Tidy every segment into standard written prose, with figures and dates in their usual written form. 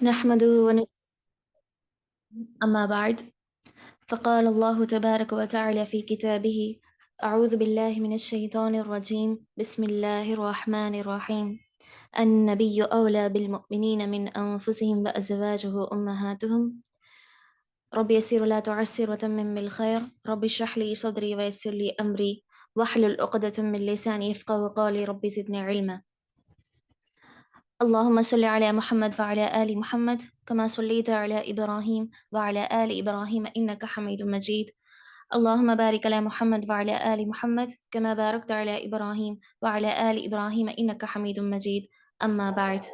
نحمده أما بعد فقال الله تبارك وتعالى في كتابه أعوذ بالله من الشيطان الرجيم بسم الله الرحمن الرحيم النبي أولى بالمؤمنين من أنفسهم وأزواجه أمهاتهم رب يسر ولا تعسر وتمم بالخير رب اشرح لي صدري ويسر لي أمري واحلل عقدة من لساني يفقهوا قولي رب زدني علما اللهم صل على محمد وعلى آل محمد كما صليت على إبراهيم وعلى آل إبراهيم إنك حميد مجيد اللهم بارك على محمد وعلى آل محمد كما باركت على إبراهيم وعلى آل إبراهيم إنك حميد مجيد أما بعد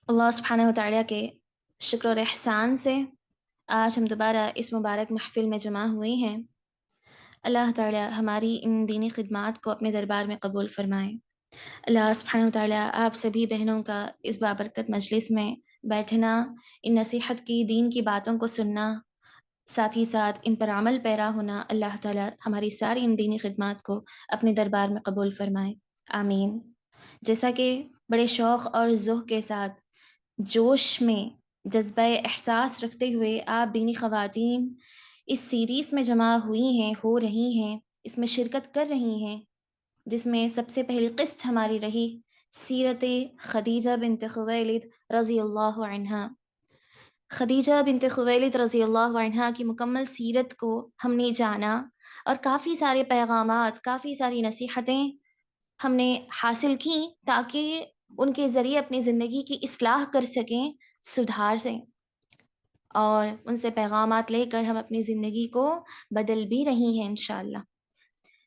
اللہ سبحانہ وتعالی کے شکر اور احسان سے آج ہم دوبارہ اس مبارک محفل میں جمع ہوئے ہیں۔ اللہ تعالی ہماری ان دینی خدمات کو اپنے دربار میں قبول فرمائے۔ اللہ سبحانہ وتعالی آپ سبھی بہنوں کا اس بابرکت مجلس میں بیٹھنا، ان نصیحت کی دین کی باتوں کو سننا، ساتھ ہی ساتھ ان پر عمل پیرا ہونا، اللہ تعالی ہماری ساری ان دینی خدمات کو اپنے دربار میں قبول فرمائے، آمین۔ جیسا کہ بڑے شوق اور ذوق کے ساتھ جوش میں جذبہ احساس رکھتے ہوئے آپ دینی خواتین اس سیریز میں جمع ہوئی ہیں، ہو رہی ہیں، اس میں شرکت کر رہی ہیں، جس میں سب سے پہلی قسط ہماری رہی سیرت خدیجہ بنت خویلد رضی اللہ عنہا۔ خدیجہ بنت خویلد رضی اللہ عنہا کی مکمل سیرت کو ہم نے جانا اور کافی سارے پیغامات، کافی ساری نصیحتیں ہم نے حاصل کی تاکہ ان کے ذریعے اپنی زندگی کی اصلاح کر سکیں، سدھار سکیں، اور ان سے پیغامات لے کر ہم اپنی زندگی کو بدل بھی رہی ہیں انشاءاللہ۔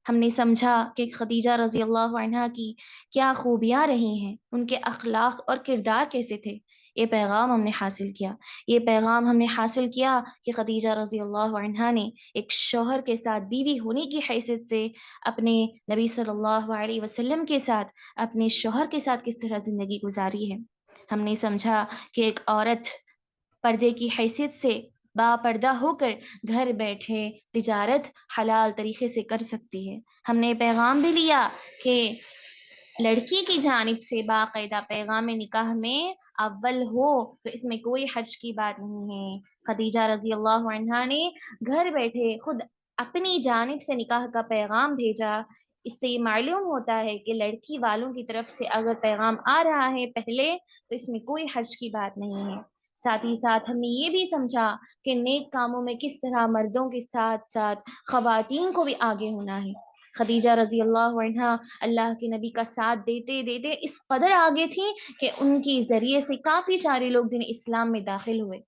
ہم نے سمجھا کہ خدیجہ رضی اللہ عنہا کی کیا خوبیاں رہی ہیں، ان کے اخلاق اور کردار کیسے تھے، یہ پیغام ہم نے حاصل کیا۔ یہ پیغام ہم نے حاصل کیا کہ خدیجہ رضی اللہ عنہا نے ایک شوہر کے ساتھ بیوی ہونے کی حیثیت سے اپنے نبی صلی اللہ علیہ وسلم کے ساتھ، اپنے شوہر کے ساتھ کس طرح زندگی گزاری ہے۔ ہم نے سمجھا کہ ایک عورت پردے کی حیثیت سے با پردہ ہو کر گھر بیٹھے تجارت حلال طریقے سے کر سکتی ہے۔ ہم نے پیغام بھی لیا کہ لڑکی کی جانب سے باقاعدہ پیغام نکاح میں اول ہو تو اس میں کوئی حرج کی بات نہیں ہے۔ خدیجہ رضی اللہ عنہا نے گھر بیٹھے خود اپنی جانب سے نکاح کا پیغام بھیجا۔ اس سے یہ معلوم ہوتا ہے کہ لڑکی والوں کی طرف سے اگر پیغام آ رہا ہے پہلے تو اس میں کوئی حرج کی بات نہیں ہے۔ ساتھ ہی ساتھ ہم نے یہ بھی سمجھا کہ نیک کاموں میں کس طرح مردوں کے ساتھ ساتھ خواتین کو بھی آگے ہونا ہے۔ خدیجہ رضی اللہ عنہا اللہ کے نبی کا ساتھ دیتے دیتے اس قدر آگے تھیں کہ ان کے ذریعے سے کافی سارے لوگ دین اسلام میں داخل ہوئے۔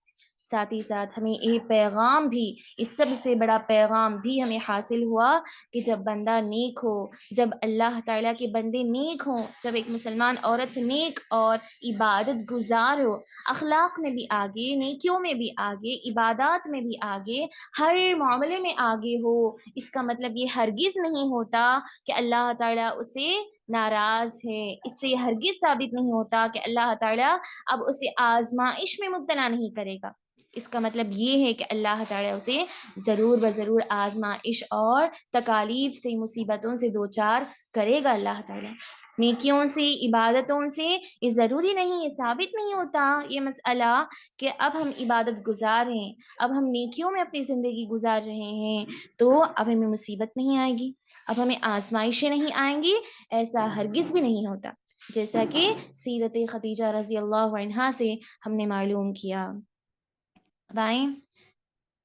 ساتھ ہی ساتھ ہمیں یہ پیغام بھی، اس سب سے بڑا پیغام بھی ہمیں حاصل ہوا کہ جب بندہ نیک ہو، جب اللہ تعالیٰ کے بندے نیک ہوں، جب ایک مسلمان عورت نیک اور عبادت گزار ہو، اخلاق میں بھی آگے، نیکیوں میں بھی آگے، عبادات میں بھی آگے، ہر معاملے میں آگے ہو، اس کا مطلب یہ ہرگز نہیں ہوتا کہ اللہ تعالیٰ اسے ناراض ہے۔ اس سے یہ ہرگز ثابت نہیں ہوتا کہ اللہ تعالیٰ اب اسے آزمائش میں مبتلا نہیں کرے گا۔ اس کا مطلب یہ ہے کہ اللہ تعالیٰ اسے ضرور بضرور آزمائش اور تکالیف سے، مصیبتوں سے دوچار کرے گا اللہ تعالیٰ۔ نیکیوں سے، عبادتوں سے یہ ضروری نہیں، یہ ثابت نہیں ہوتا یہ مسئلہ کہ اب ہم عبادت گزار ہیں، اب ہم نیکیوں میں اپنی زندگی گزار رہے ہیں تو اب ہمیں مصیبت نہیں آئے گی، اب ہمیں آزمائشیں نہیں آئیں گی، ایسا ہرگز بھی نہیں ہوتا، جیسا کہ سیرت خدیجہ رضی اللہ عنہا سے ہم نے معلوم کیا۔ بائیں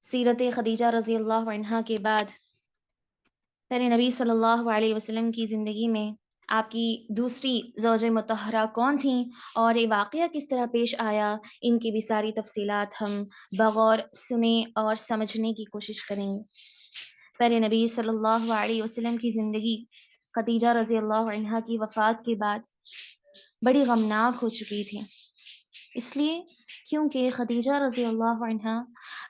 سیرت خدیجہ رضی اللہ عنہا کے بعد پہلے نبی صلی اللہ علیہ وسلم کی زندگی میں آپ کی دوسری زوج مطہرہ کون تھیں اور یہ واقعہ کس طرح پیش آیا، ان کی بھی ساری تفصیلات ہم بغور سنیں اور سمجھنے کی کوشش کریں۔ پہلے نبی صلی اللہ علیہ وسلم کی زندگی خدیجہ رضی اللہ عنہا کی وفات کے بعد بڑی غمناک ہو چکی تھی، اس لیے کیونکہ خدیجہ رضی اللہ عنہا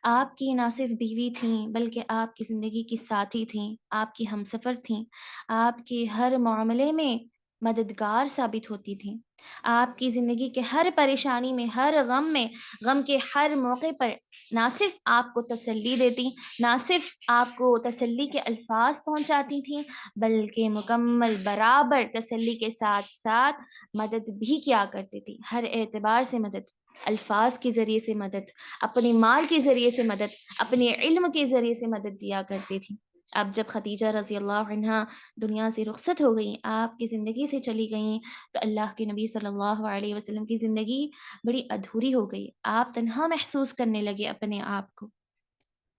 آپ کی نہ صرف بیوی تھیں بلکہ آپ کی زندگی کی ساتھی تھیں، آپ کی ہمسفر تھیں، آپ کے ہر معاملے میں مددگار ثابت ہوتی تھیں. آپ کی زندگی کے ہر پریشانی میں، ہر غم میں، غم کے ہر موقع پر نہ صرف آپ کو تسلی دیتی، نہ صرف آپ کو تسلی کے الفاظ پہنچاتی تھیں، بلکہ مکمل برابر تسلی کے ساتھ ساتھ مدد بھی کیا کرتی تھی. ہر اعتبار سے مدد، الفاظ کے ذریعے سے مدد، اپنے مال کے ذریعے سے مدد، اپنے علم کے ذریعے سے مدد دیا کرتی تھی. اب جب خدیجہ رضی اللہ عنہا دنیا سے رخصت ہو گئیں، آپ کی زندگی سے چلی گئیں، تو اللہ کے نبی صلی اللہ علیہ وسلم کی زندگی بڑی ادھوری ہو گئی. آپ تنہا محسوس کرنے لگے اپنے آپ کو.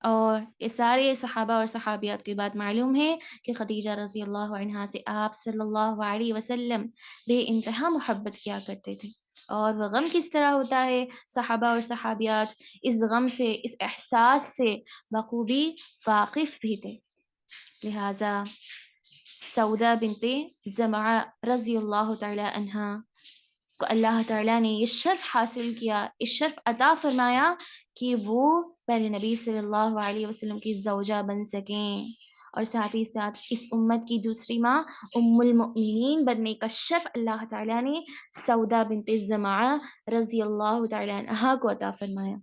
اور یہ سارے صحابہ اور صحابیات کی بات معلوم ہے کہ خدیجہ رضی اللہ عنہا سے آپ صلی اللہ علیہ وسلم بے انتہا محبت کیا کرتے تھے. اور وہ غم کس طرح ہوتا ہے، صحابہ اور صحابیات اس غم سے، اس احساس سے بخوبی واقف بھی تھے. لہٰذا سودا بنت زمعہ رضی اللہ تعالی عنہا کو اللہ تعالیٰ نے یہ شرف حاصل کیا، اس شرف عطا فرمایا کہ وہ پہلے نبی صلی اللہ علیہ وسلم کی زوجہ بن سکیں، اور ساتھ ہی ساتھ اس امت کی دوسری ماں ام المؤمنین بننے کا شرف اللہ تعالیٰ نے سودا بنت زمعہ رضی اللہ تعالیٰ عنہا کو عطا فرمایا.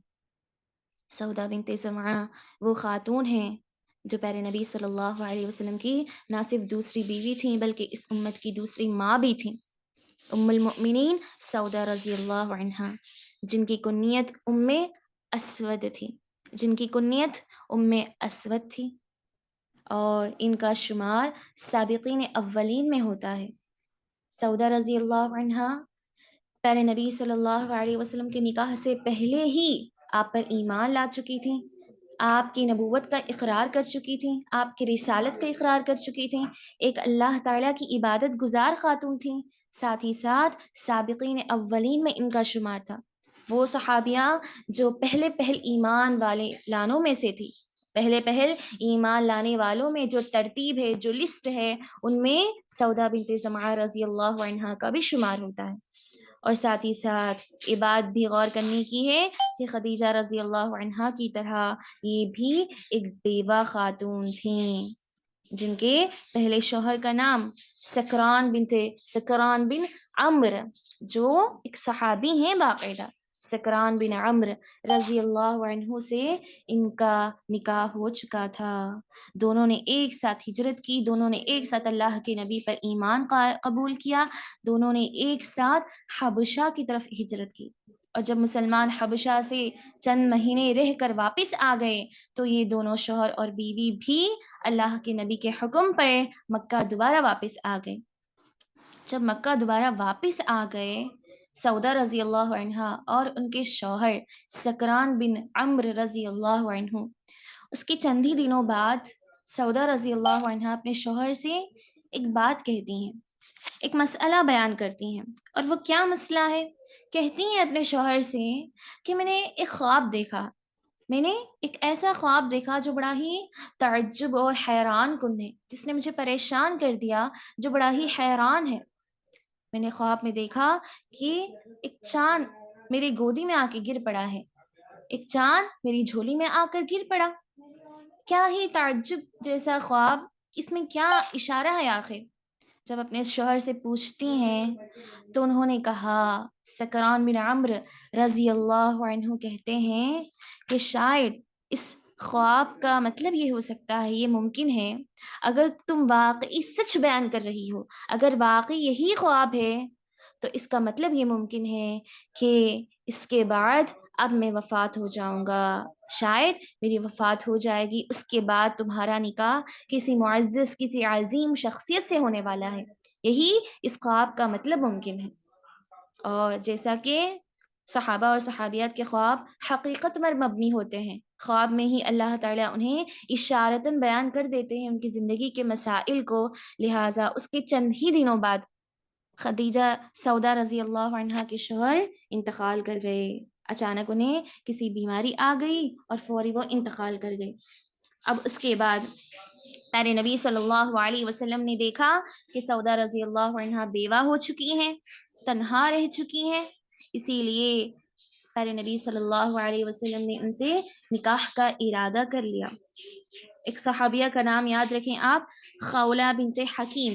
سودا بنت زمعہ وہ خاتون ہیں جو پیارے نبی صلی اللہ علیہ وسلم کی نہ صرف دوسری بیوی تھیں بلکہ اس امت کی دوسری ماں بھی تھیں. ام المؤمنین سودا رضی اللہ عنہا، جن کی کنیت ام اسود تھی، جن کی کنیت ام اسود تھی، اور ان کا شمار سابقین اولین میں ہوتا ہے. سودا رضی اللہ عنہا پیارے نبی صلی اللہ علیہ وسلم کے نکاح سے پہلے ہی آپ پر ایمان لا چکی تھیں، آپ کی نبوت کا اقرار کر چکی تھیں، آپ کی رسالت کا اقرار کر چکی تھیں، ایک اللہ تعالیٰ کی عبادت گزار خاتون تھیں. ساتھ ہی ساتھ سابقین اولین میں ان کا شمار تھا. وہ صحابیاں جو پہلے ایمان والے لانوں میں سے تھی، پہلے ایمان لانے والوں میں جو ترتیب ہے، جو لسٹ ہے، ان میں سودا بنت زمعہ رضی اللہ عنہا کا بھی شمار ہوتا ہے. اور ساتھ ہی ساتھ یہ بات بھی غور کرنے کی ہے کہ خدیجہ رضی اللہ عنہا کی طرح یہ بھی ایک بیوہ خاتون تھیں، جن کے پہلے شوہر کا نام سکران بن عمرو، جو ایک صحابی ہیں باقاعدہ، سکران بن عمرو رضی اللہ عنہ سے ان کا نکاح ہو چکا تھا. دونوں نے ایک ساتھ ہجرت کی، دونوں نے ایک ساتھ اللہ کے نبی پر ایمان قبول کیا، دونوں نے ایک ساتھ حبشہ کی طرف ہجرت کی. اور جب مسلمان حبشہ سے چند مہینے رہ کر واپس آ گئے تو یہ دونوں شوہر اور بیوی بھی اللہ کے نبی کے حکم پر مکہ دوبارہ واپس آ گئے. جب مکہ دوبارہ واپس آ گئے، سودا رضی اللہ عنہا اور ان کے شوہر سکران بن عمرو رضی اللہ عنہ، اس کے چند ہی دنوں بعد سودا رضی اللہ عنہا اپنے شوہر سے ایک بات کہتی ہیں، ایک مسئلہ بیان کرتی ہیں. اور وہ کیا مسئلہ ہے؟ کہتی ہیں اپنے شوہر سے کہ میں نے ایک خواب دیکھا، میں نے ایک ایسا خواب دیکھا جو بڑا ہی تعجب اور حیران کن ہے، جس نے مجھے پریشان کر دیا، جو بڑا ہی حیران ہے. میں نے خواب میں دیکھا کہ ایک چاند میری گودی میں آ کے گر پڑا ہے، ایک چاند میری جھولی میں آ کر گر پڑا. کیا ہی تعجب جیسا خواب، اس میں کیا اشارہ ہے آخر؟ جب اپنے شوہر سے پوچھتی ہیں تو انہوں نے کہا، سکران بن عمرو رضی اللہ عنہ کہتے ہیں کہ شاید اس خواب کا مطلب یہ ہو سکتا ہے، یہ ممکن ہے، اگر تم واقعی سچ بیان کر رہی ہو، اگر واقعی یہی خواب ہے تو اس کا مطلب یہ ممکن ہے کہ اس کے بعد اب میں وفات ہو جاؤں گا، شاید میری وفات ہو جائے گی، اس کے بعد تمہارا نکاح کسی معزز، کسی عظیم شخصیت سے ہونے والا ہے، یہی اس خواب کا مطلب ممکن ہے. اور جیسا کہ صحابہ اور صحابیات کے خواب حقیقت پر مبنی ہوتے ہیں، خواب میں ہی اللہ تعالیٰ انہیں اشارتاً بیان کر دیتے ہیں ان کی زندگی کے مسائل کو. لہٰذا اس کے چند ہی دنوں بعد خدیجہ سودا رضی اللہ عنہا کے شوہر انتقال کر گئے. اچانک انہیں کسی بیماری آ گئی اور فوری وہ انتقال کر گئے. اب اس کے بعد پیارے نبی صلی اللہ علیہ وسلم نے دیکھا کہ سودا رضی اللہ عنہا بیوہ ہو چکی ہیں، تنہا رہ چکی ہیں، اسی لیے پیارے نبی صلی اللہ علیہ وسلم نے ان سے نکاح کا ارادہ کر لیا. ایک صحابیہ کا نام یاد رکھیں آپ، خولہ بنت حکیم.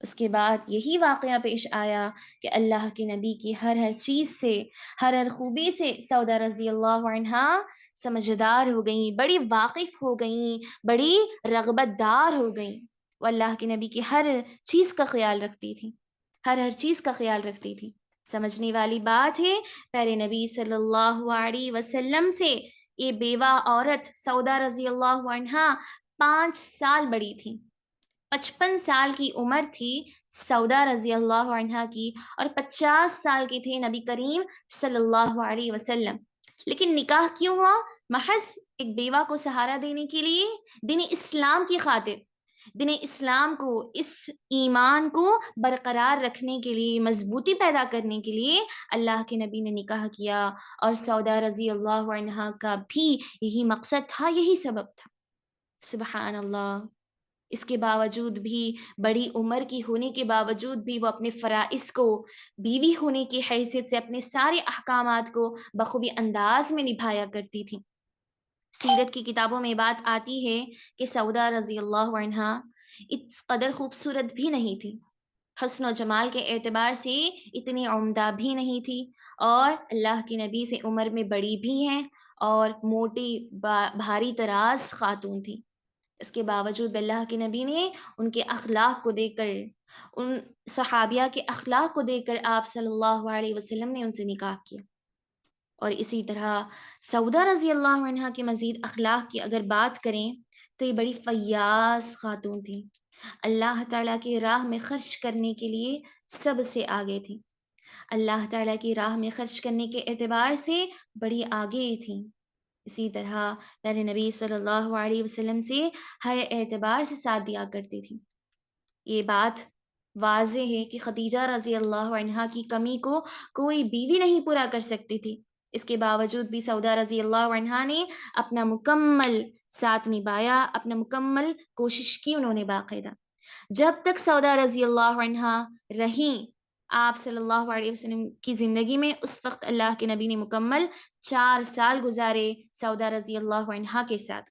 اس کے بعد یہی واقعہ پیش آیا کہ اللہ کے نبی کی ہر چیز سے، ہر خوبی سے سودا رضی اللہ عنہا سمجھدار ہو گئیں، بڑی واقف ہو گئیں، بڑی رغبت دار ہو گئیں۔ وہ اللہ کے نبی کی ہر چیز کا خیال رکھتی تھی، ہر چیز کا خیال رکھتی تھی۔ سمجھنے والی بات ہے، پیارے نبی صلی اللہ علیہ وسلم سے یہ بیوہ عورت سودا رضی اللہ عنہا 5 سال بڑی تھی۔ 55 سال کی عمر تھی سودا رضی اللہ عنہا کی، اور 50 سال کے تھے نبی کریم صلی اللہ علیہ وسلم۔ لیکن نکاح کیوں ہوا؟ محض ایک بیوہ کو سہارا دینے کے لیے، دین اسلام کی خاطر، دین اسلام کو، اس ایمان کو برقرار رکھنے کے لیے، مضبوطی پیدا کرنے کے لیے اللہ کے نبی نے نکاح کیا، اور سودا رضی اللہ عنہا کا بھی یہی مقصد تھا، یہی سبب تھا۔ سبحان اللہ۔ اس کے باوجود بھی، بڑی عمر کی ہونے کے باوجود بھی، وہ اپنے فرائض کو، بیوی ہونے کی حیثیت سے اپنے سارے احکامات کو بخوبی انداز میں نبھایا کرتی تھی۔ سیرت کی کتابوں میں بات آتی ہے کہ سودا رضی اللہ عنہا اس قدر خوبصورت بھی نہیں تھی، حسن و جمال کے اعتبار سے اتنی عمدہ بھی نہیں تھی، اور اللہ کے نبی سے عمر میں بڑی بھی ہیں، اور موٹی بھاری تراز خاتون تھی۔ اس کے باوجود اللہ کے نبی نے ان کے اخلاق کو دیکھ کر، ان صحابیہ کے اخلاق کو دیکھ کر آپ صلی اللہ علیہ وسلم نے ان سے نکاح کیا۔ اور اسی طرح سودا رضی اللہ عنہا کے مزید اخلاق کی اگر بات کریں تو یہ بڑی فیاض خاتون تھی، اللہ تعالیٰ کی راہ میں خرچ کرنے کے لیے سب سے آگے تھی، اللہ تعالیٰ کی راہ میں خرچ کرنے کے اعتبار سے بڑی آگے تھی۔ اسی طرح پیارے نبی صلی اللہ علیہ وسلم سے ہر اعتبار سے ساتھ دیا کرتی تھی۔ یہ بات واضح ہے کہ خدیجہ رضی اللہ عنہا کی کمی کو کوئی بیوی نہیں پورا کر سکتی تھی، اس کے باوجود بھی سودا رضی اللہ عنہا نے اپنا مکمل ساتھ نبھایا، اپنا مکمل کوشش کی انہوں نے باقاعدہ۔ جب تک سودا رضی اللہ عنہا رہیں آپ صلی اللہ علیہ وسلم کی زندگی میں، اس وقت اللہ کے نبی نے مکمل 4 سال گزارے سودا رضی اللہ عنہا کے ساتھ۔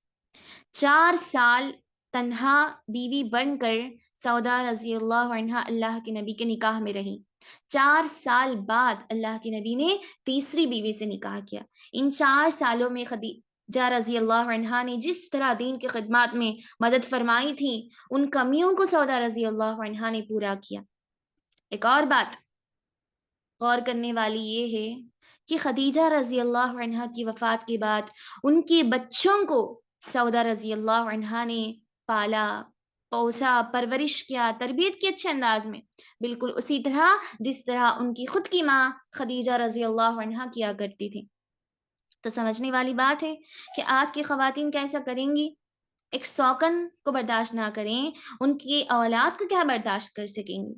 4 سال تنہا بیوی بن کر سودا رضی اللہ عنہا اللہ کے نبی کے نکاح میں رہی۔ 4 سال بعد اللہ کے نبی نے تیسری بیوی سے نکاح کیا۔ ان 4 سالوں میں خدیجہ رضی اللہ عنہا نے جس طرح دین کی خدمات میں مدد فرمائی تھی، ان کمیوں کو سودا رضی اللہ عنہا نے پورا کیا۔ ایک اور بات غور کرنے والی یہ ہے کہ خدیجہ رضی اللہ عنہا کی وفات کے بعد ان کے بچوں کو سودا رضی اللہ عنہا نے پالا، پوسا، پرورش کیا، تربیت کی اچھے انداز میں، بالکل اسی طرح جس طرح ان کی خود کی ماں خدیجہ رضی اللہ عنہا کیا کرتی تھی۔ تو سمجھنے والی بات ہے کہ آج کی خواتین کیسا کریں گی؟ ایک سوکن کو برداشت نہ کریں، ان کی اولاد کو کیا برداشت کر سکیں گی؟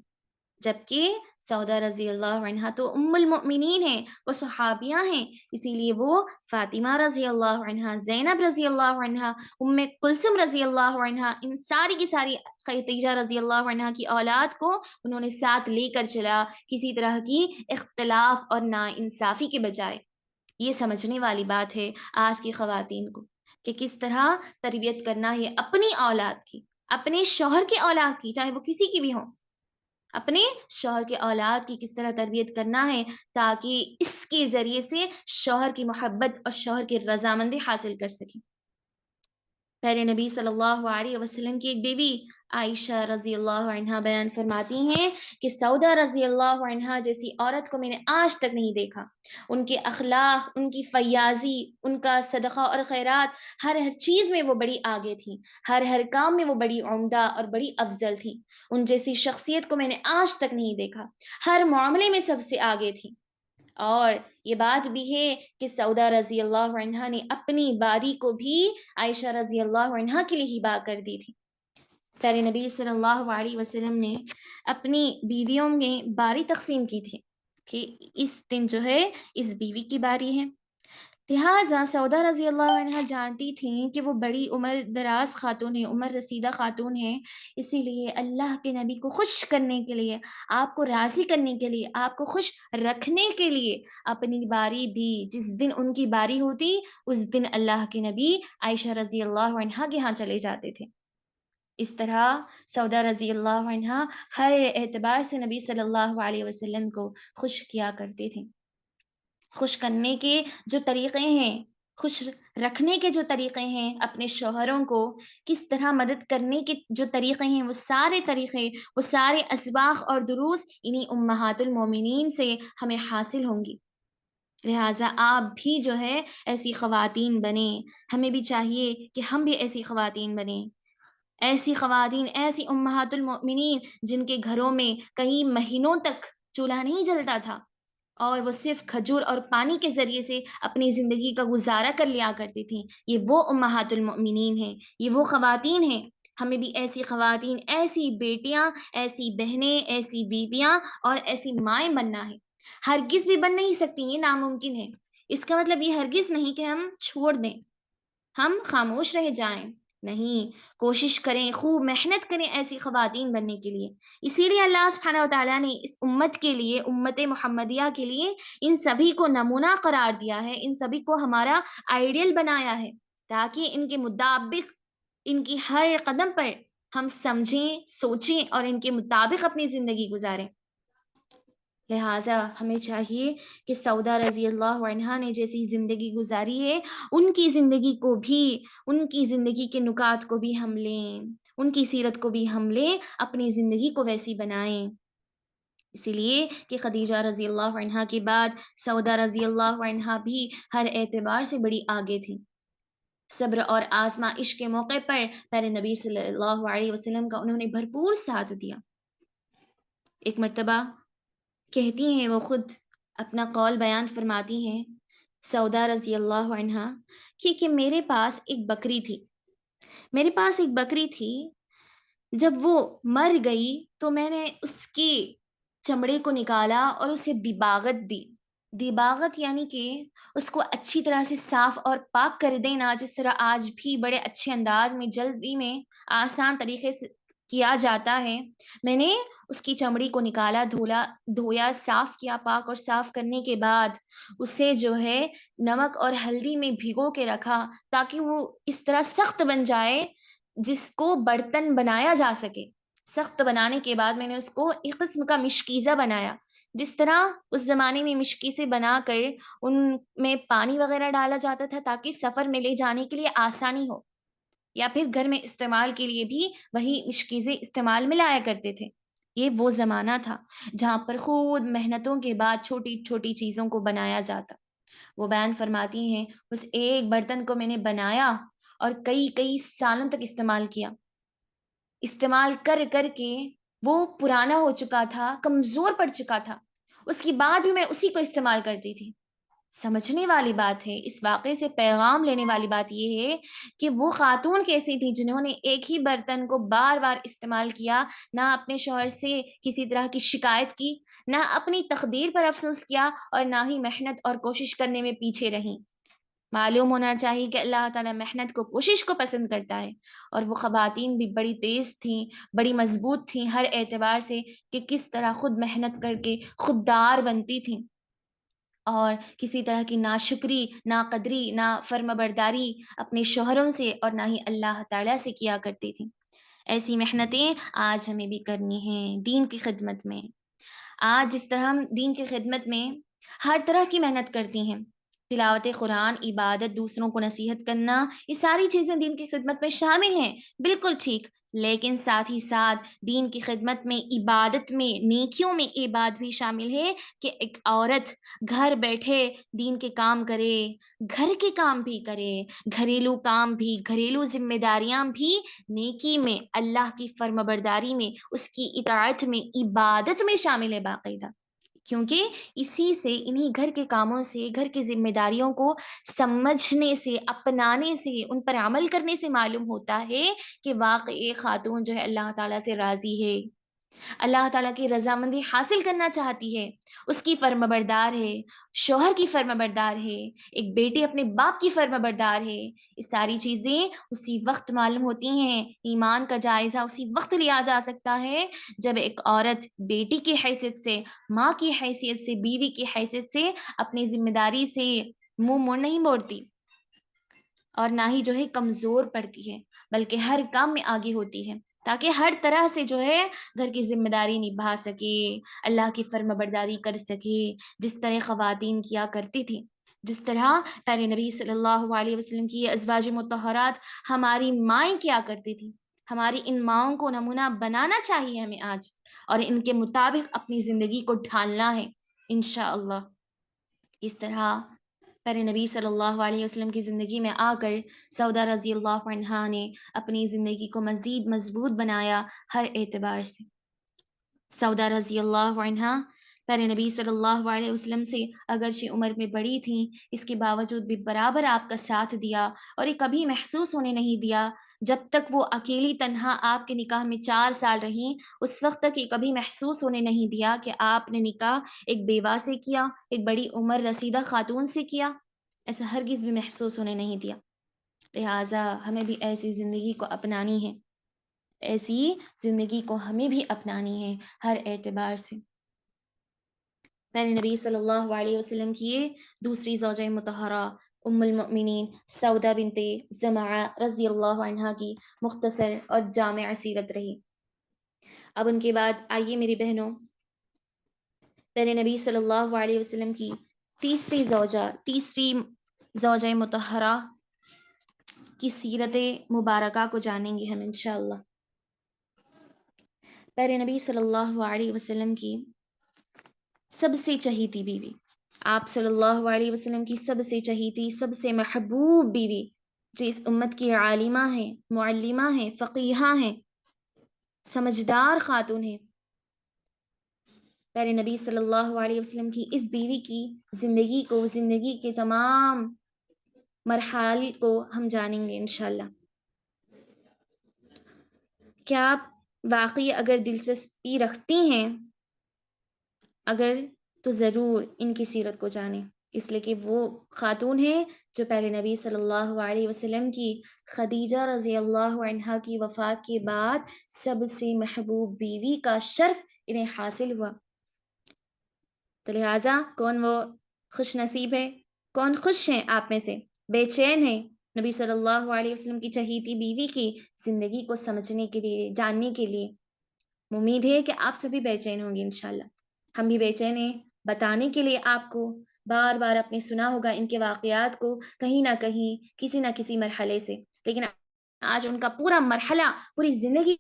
جبکہ سودا رضی اللہ عنہا تو ام المؤمنین ہیں، وہ صحابیہ ہیں، اسی لیے وہ فاطمہ رضی اللہ عنہا، زینب رضی اللہ عنہا، ام کلثوم رضی اللہ عنہا، ان ساری کی ساری خدیجہ رضی اللہ عنہا کی اولاد کو انہوں نے ساتھ لے کر چلا، کسی طرح کی اختلاف اور ناانصافی کے بجائے۔ یہ سمجھنے والی بات ہے آج کی خواتین کو کہ کس طرح تربیت کرنا ہے اپنی اولاد کی، اپنے شوہر کے اولاد کی، چاہے وہ کسی کی بھی ہوں، اپنے شوہر کے اولاد کی کس طرح تربیت کرنا ہے تاکہ اس کے ذریعے سے شوہر کی محبت اور شوہر کی رضامندی حاصل کر سکیں۔ پیارے نبی صلی اللہ علیہ وسلم کی ایک بیوی عائشہ رضی اللہ عنہا بیان فرماتی ہیں کہ سودا رضی اللہ عنہا جیسی عورت کو میں نے آج تک نہیں دیکھا۔ ان کے اخلاق، ان کی فیاضی، ان کا صدقہ اور خیرات، ہر چیز میں وہ بڑی آگے تھی، ہر کام میں وہ بڑی عمدہ اور بڑی افضل تھی۔ ان جیسی شخصیت کو میں نے آج تک نہیں دیکھا، ہر معاملے میں سب سے آگے تھی۔ اور یہ بات بھی ہے کہ سودا رضی اللہ عنہا نے اپنی باری کو بھی عائشہ رضی اللہ عنہا کے لیے ہبا کر دی تھی۔ پیارے نبی صلی اللہ علیہ وسلم نے اپنی بیویوں میں باری تقسیم کی تھی کہ اس دن جو ہے اس بیوی کی باری ہے، لہٰذا سودا رضی اللہ عنہا جانتی تھیں کہ وہ بڑی عمر دراز خاتون ہے، عمر رسیدہ خاتون ہے، اسی لیے اللہ کے نبی کو خوش کرنے کے لیے، آپ کو راضی کرنے کے لیے، آپ کو خوش رکھنے کے لیے اپنی باری بھی، جس دن ان کی باری ہوتی اس دن اللہ کے نبی عائشہ رضی اللہ عنہا کے ہاں چلے جاتے تھے۔ اس طرح سودا رضی اللہ عنہا ہر اعتبار سے نبی صلی اللہ علیہ وسلم کو خوش کیا کرتے تھے. خوش کرنے کے جو طریقے ہیں، خوش رکھنے کے جو طریقے ہیں، اپنے شوہروں کو کس طرح مدد کرنے کے جو طریقے ہیں، وہ سارے طریقے، وہ سارے اسباق اور دروس انہی امہات المومنین سے ہمیں حاصل ہوں گی. لہٰذا آپ بھی جو ہے ایسی خواتین بنیں. ہمیں بھی چاہیے کہ ہم بھی ایسی خواتین بنیں. ایسی خواتین، ایسی امہات المؤمنین جن کے گھروں میں کئی مہینوں تک چولہا نہیں جلتا تھا اور وہ صرف کھجور اور پانی کے ذریعے سے اپنی زندگی کا گزارا کر لیا کرتی تھیں. یہ وہ امہات المؤمنین ہیں، یہ وہ خواتین ہیں. ہمیں بھی ایسی خواتین، ایسی بیٹیاں، ایسی بہنیں، ایسی بیویاں اور ایسی مائیں بننا ہے. ہرگز بھی بن نہیں سکتی، یہ ناممکن ہے. اس کا مطلب یہ ہرگز نہیں کہ ہم چھوڑ دیں، ہم خاموش رہ جائیں. نہیں، کوشش کریں، خوب محنت کریں ایسی خواتین بننے کے لیے. اسی لیے اللہ سبحانہ وتعالیٰ نے اس امت کے لیے، امت محمدیہ کے لیے ان سبھی کو نمونہ قرار دیا ہے، ان سبھی کو ہمارا آئیڈیل بنایا ہے، تاکہ ان کے مطابق، ان کی ہر قدم پر ہم سمجھیں، سوچیں اور ان کے مطابق اپنی زندگی گزاریں. لہٰذا ہمیں چاہیے کہ سودا رضی اللہ عنہا نے جیسی زندگی گزاری ہے، ان کی زندگی کو بھی، ان کی زندگی کے نکات کو بھی ہم لیں، ان کی سیرت کو بھی ہم لیں، اپنی زندگی کو ویسی بنائیں. اسی لیے کہ خدیجہ رضی اللہ عنہا کے بعد سودا رضی اللہ عنہا بھی ہر اعتبار سے بڑی آگے تھی. صبر اور آزمائش کے موقع پر پیارے نبی صلی اللہ علیہ وسلم کا انہوں نے بھرپور ساتھ دیا. ایک مرتبہ کہتی ہیں، وہ خود اپنا قول بیان فرماتی ہیں، سودا رضی اللہ عنہا، کہ میرے پاس ایک بکری تھی. میرے پاس ایک بکری تھی. جب وہ مر گئی تو میں نے اس کی چمڑے کو نکالا اور اسے دیباغت دی. دیباغت یعنی کہ اس کو اچھی طرح سے صاف اور پاک کر دینا، جس طرح آج بھی بڑے اچھے انداز میں، جلدی میں، آسان طریقے سے کیا جاتا ہے. میں نے اس کی چمڑی کو نکالا، دھویا، صاف کیا. پاک اور صاف کرنے کے بعد اسے جو ہے نمک اور ہلدی میں بھگو کے رکھا، تاکہ وہ اس طرح سخت بن جائے جس کو برتن بنایا جا سکے. سخت بنانے کے بعد میں نے اس کو ایک قسم کا مشکیزہ بنایا. جس طرح اس زمانے میں مشکیزے بنا کر ان میں پانی وغیرہ ڈالا جاتا تھا تاکہ سفر میں لے جانے کے لیے آسانی ہو، یا پھر گھر میں استعمال کے لیے بھی وہی مشکیزیں استعمال میں لایا کرتے تھے. یہ وہ زمانہ تھا جہاں پر خود محنتوں کے بعد چھوٹی چھوٹی چیزوں کو بنایا جاتا. وہ بیان فرماتی ہیں، اس ایک برتن کو میں نے بنایا اور کئی کئی سالوں تک استعمال کیا. استعمال کر کر کے وہ پرانا ہو چکا تھا، کمزور پڑ چکا تھا. اس کی بعد بھی میں اسی کو استعمال کرتی تھی. سمجھنے والی بات ہے، اس واقعے سے پیغام لینے والی بات یہ ہے کہ وہ خاتون کیسی تھی جنہوں نے ایک ہی برتن کو بار بار استعمال کیا، نہ اپنے شوہر سے کسی طرح کی شکایت کی، نہ اپنی تقدیر پر افسوس کیا، اور نہ ہی محنت اور کوشش کرنے میں پیچھے رہیں. معلوم ہونا چاہیے کہ اللہ تعالیٰ محنت کو، کوشش کو پسند کرتا ہے. اور وہ خواتین بھی بڑی تیز تھیں، بڑی مضبوط تھیں ہر اعتبار سے، کہ کس طرح خود محنت کر کے خوددار بنتی تھیں، اور کسی طرح کی ناشکری، ناقدری، نہ فرما برداری اپنے شوہروں سے اور نہ ہی اللہ تعالیٰ سے کیا کرتی تھیں. ایسی محنتیں آج ہمیں بھی کرنی ہیں دین کی خدمت میں. آج جس طرح ہم دین کی خدمت میں ہر طرح کی محنت کرتی ہیں، تلاوت قرآن، عبادت، دوسروں کو نصیحت کرنا، یہ ساری چیزیں دین کی خدمت میں شامل ہیں، بالکل ٹھیک. لیکن ساتھ ہی ساتھ دین کی خدمت میں، عبادت میں، نیکیوں میں یہ بات بھی شامل ہے کہ ایک عورت گھر بیٹھے دین کے کام کرے، گھر کے کام بھی کرے، گھریلو کام بھی، گھریلو ذمہ داریاں بھی نیکی میں، اللہ کی فرما برداری میں، اس کی اطاعت میں، عبادت میں شامل ہے باقاعدہ. کیونکہ اسی سے، انہی گھر کے کاموں سے، گھر کی ذمہ داریوں کو سمجھنے سے، اپنانے سے، ان پر عمل کرنے سے معلوم ہوتا ہے کہ واقعی خاتون جو ہے اللہ تعالیٰ سے راضی ہے، اللہ تعالیٰ کی رضامندی حاصل کرنا چاہتی ہے، اس کی فرما بردار ہے، شوہر کی فرما بردار ہے، ایک بیٹی اپنے باپ کی فرما بردار ہے. یہ ساری چیزیں اسی وقت معلوم ہوتی ہیں. ایمان کا جائزہ اسی وقت لیا جا سکتا ہے جب ایک عورت بیٹی کی حیثیت سے، ماں کی حیثیت سے، بیوی کی حیثیت سے اپنی ذمہ داری سے منہ نہیں موڑتی، اور نہ ہی جو ہے کمزور پڑتی ہے، بلکہ ہر کام میں آگے ہوتی ہے. تاکہ ہر طرح سے جو ہے گھر کی ذمہ داری نبھا سکے، اللہ کی فرما برداری کر سکے، جس طرح خواتین کیا کرتی تھی، جس طرح پیارے نبی صلی اللہ علیہ وسلم کی ازواج مطہرات ہماری مائیں کیا کرتی تھی۔ ہماری ان ماؤں کو نمونہ بنانا چاہیے ہمیں آج، اور ان کے مطابق اپنی زندگی کو ڈھالنا ہے انشاءاللہ۔ اس طرح پیارے نبی صلی اللہ علیہ وسلم کی زندگی میں آ کر سودا رضی اللہ عنہا نے اپنی زندگی کو مزید مضبوط بنایا ہر اعتبار سے۔ سودا رضی اللہ عنہا پیارے نبی صلی اللہ علیہ وسلم سے اگرچہ عمر میں بڑی تھیں، اس کے باوجود بھی برابر آپ کا ساتھ دیا، اور یہ کبھی محسوس ہونے نہیں دیا جب تک وہ اکیلی تنہا آپ کے نکاح میں 4 سال رہیں، اس وقت تک یہ کبھی محسوس ہونے نہیں دیا کہ آپ نے نکاح ایک بیوہ سے کیا، ایک بڑی عمر رسیدہ خاتون سے کیا، ایسا ہرگز بھی محسوس ہونے نہیں دیا۔ لہٰذا ہمیں بھی ایسی زندگی کو اپنانی ہے، ایسی زندگی کو ہمیں بھی اپنانی ہے ہر اعتبار سے۔ پیارے نبی صلی اللہ علیہ وسلم کی یہ دوسری زوجہ مطہرہ ام المؤمنین سودا بنت زمعہ رضی اللہ عنہا کی مختصر اور جامع سیرت رہی۔ اب ان کے بعد آئیے میری بہنوں، پیارے نبی صلی اللہ علیہ وسلم کی تیسری زوجہ مطہرہ کی سیرت مبارکہ کو جانیں گے ہم انشاءاللہ۔ پیارے نبی صلی اللہ علیہ وسلم کی سب سے چہیتی بیوی، آپ صلی اللہ علیہ وسلم کی سب سے چہیتی، سب سے محبوب بیوی، جو اس امت کی عالمہ ہیں، معلمہ ہیں، فقیہہ ہیں، سمجھدار خاتون ہیں، پیارے نبی صلی اللہ علیہ وسلم کی اس بیوی کی زندگی کے تمام مرحل کو ہم جانیں گے انشاءاللہ۔ کیا آپ واقعی اگر دلچسپی رکھتی ہیں تو ضرور ان کی سیرت کو جانیں، اس لیے کہ وہ خاتون ہیں جو پیارے نبی صلی اللہ علیہ وسلم کی خدیجہ رضی اللہ عنہا کی وفات کے بعد سب سے محبوب بیوی کا شرف انہیں حاصل ہوا۔ تو لہٰذا کون وہ خوش نصیب ہے، کون خوش ہیں آپ میں سے، بے چین ہیں نبی صلی اللہ علیہ وسلم کی چہیتی بیوی کی زندگی کو سمجھنے کے لیے، جاننے کے لیے؟ امید ہے کہ آپ سبھی بے چین ہوں گے انشاءاللہ، ہم بھی بے چین ہیں بتانے کے لیے آپ کو، بار بار آپ نے سنا ہوگا ان کے واقعات کو کہیں نہ کہیں، کسی نہ کسی مرحلے سے، لیکن آج ان کا پورا مرحلہ، پوری زندگی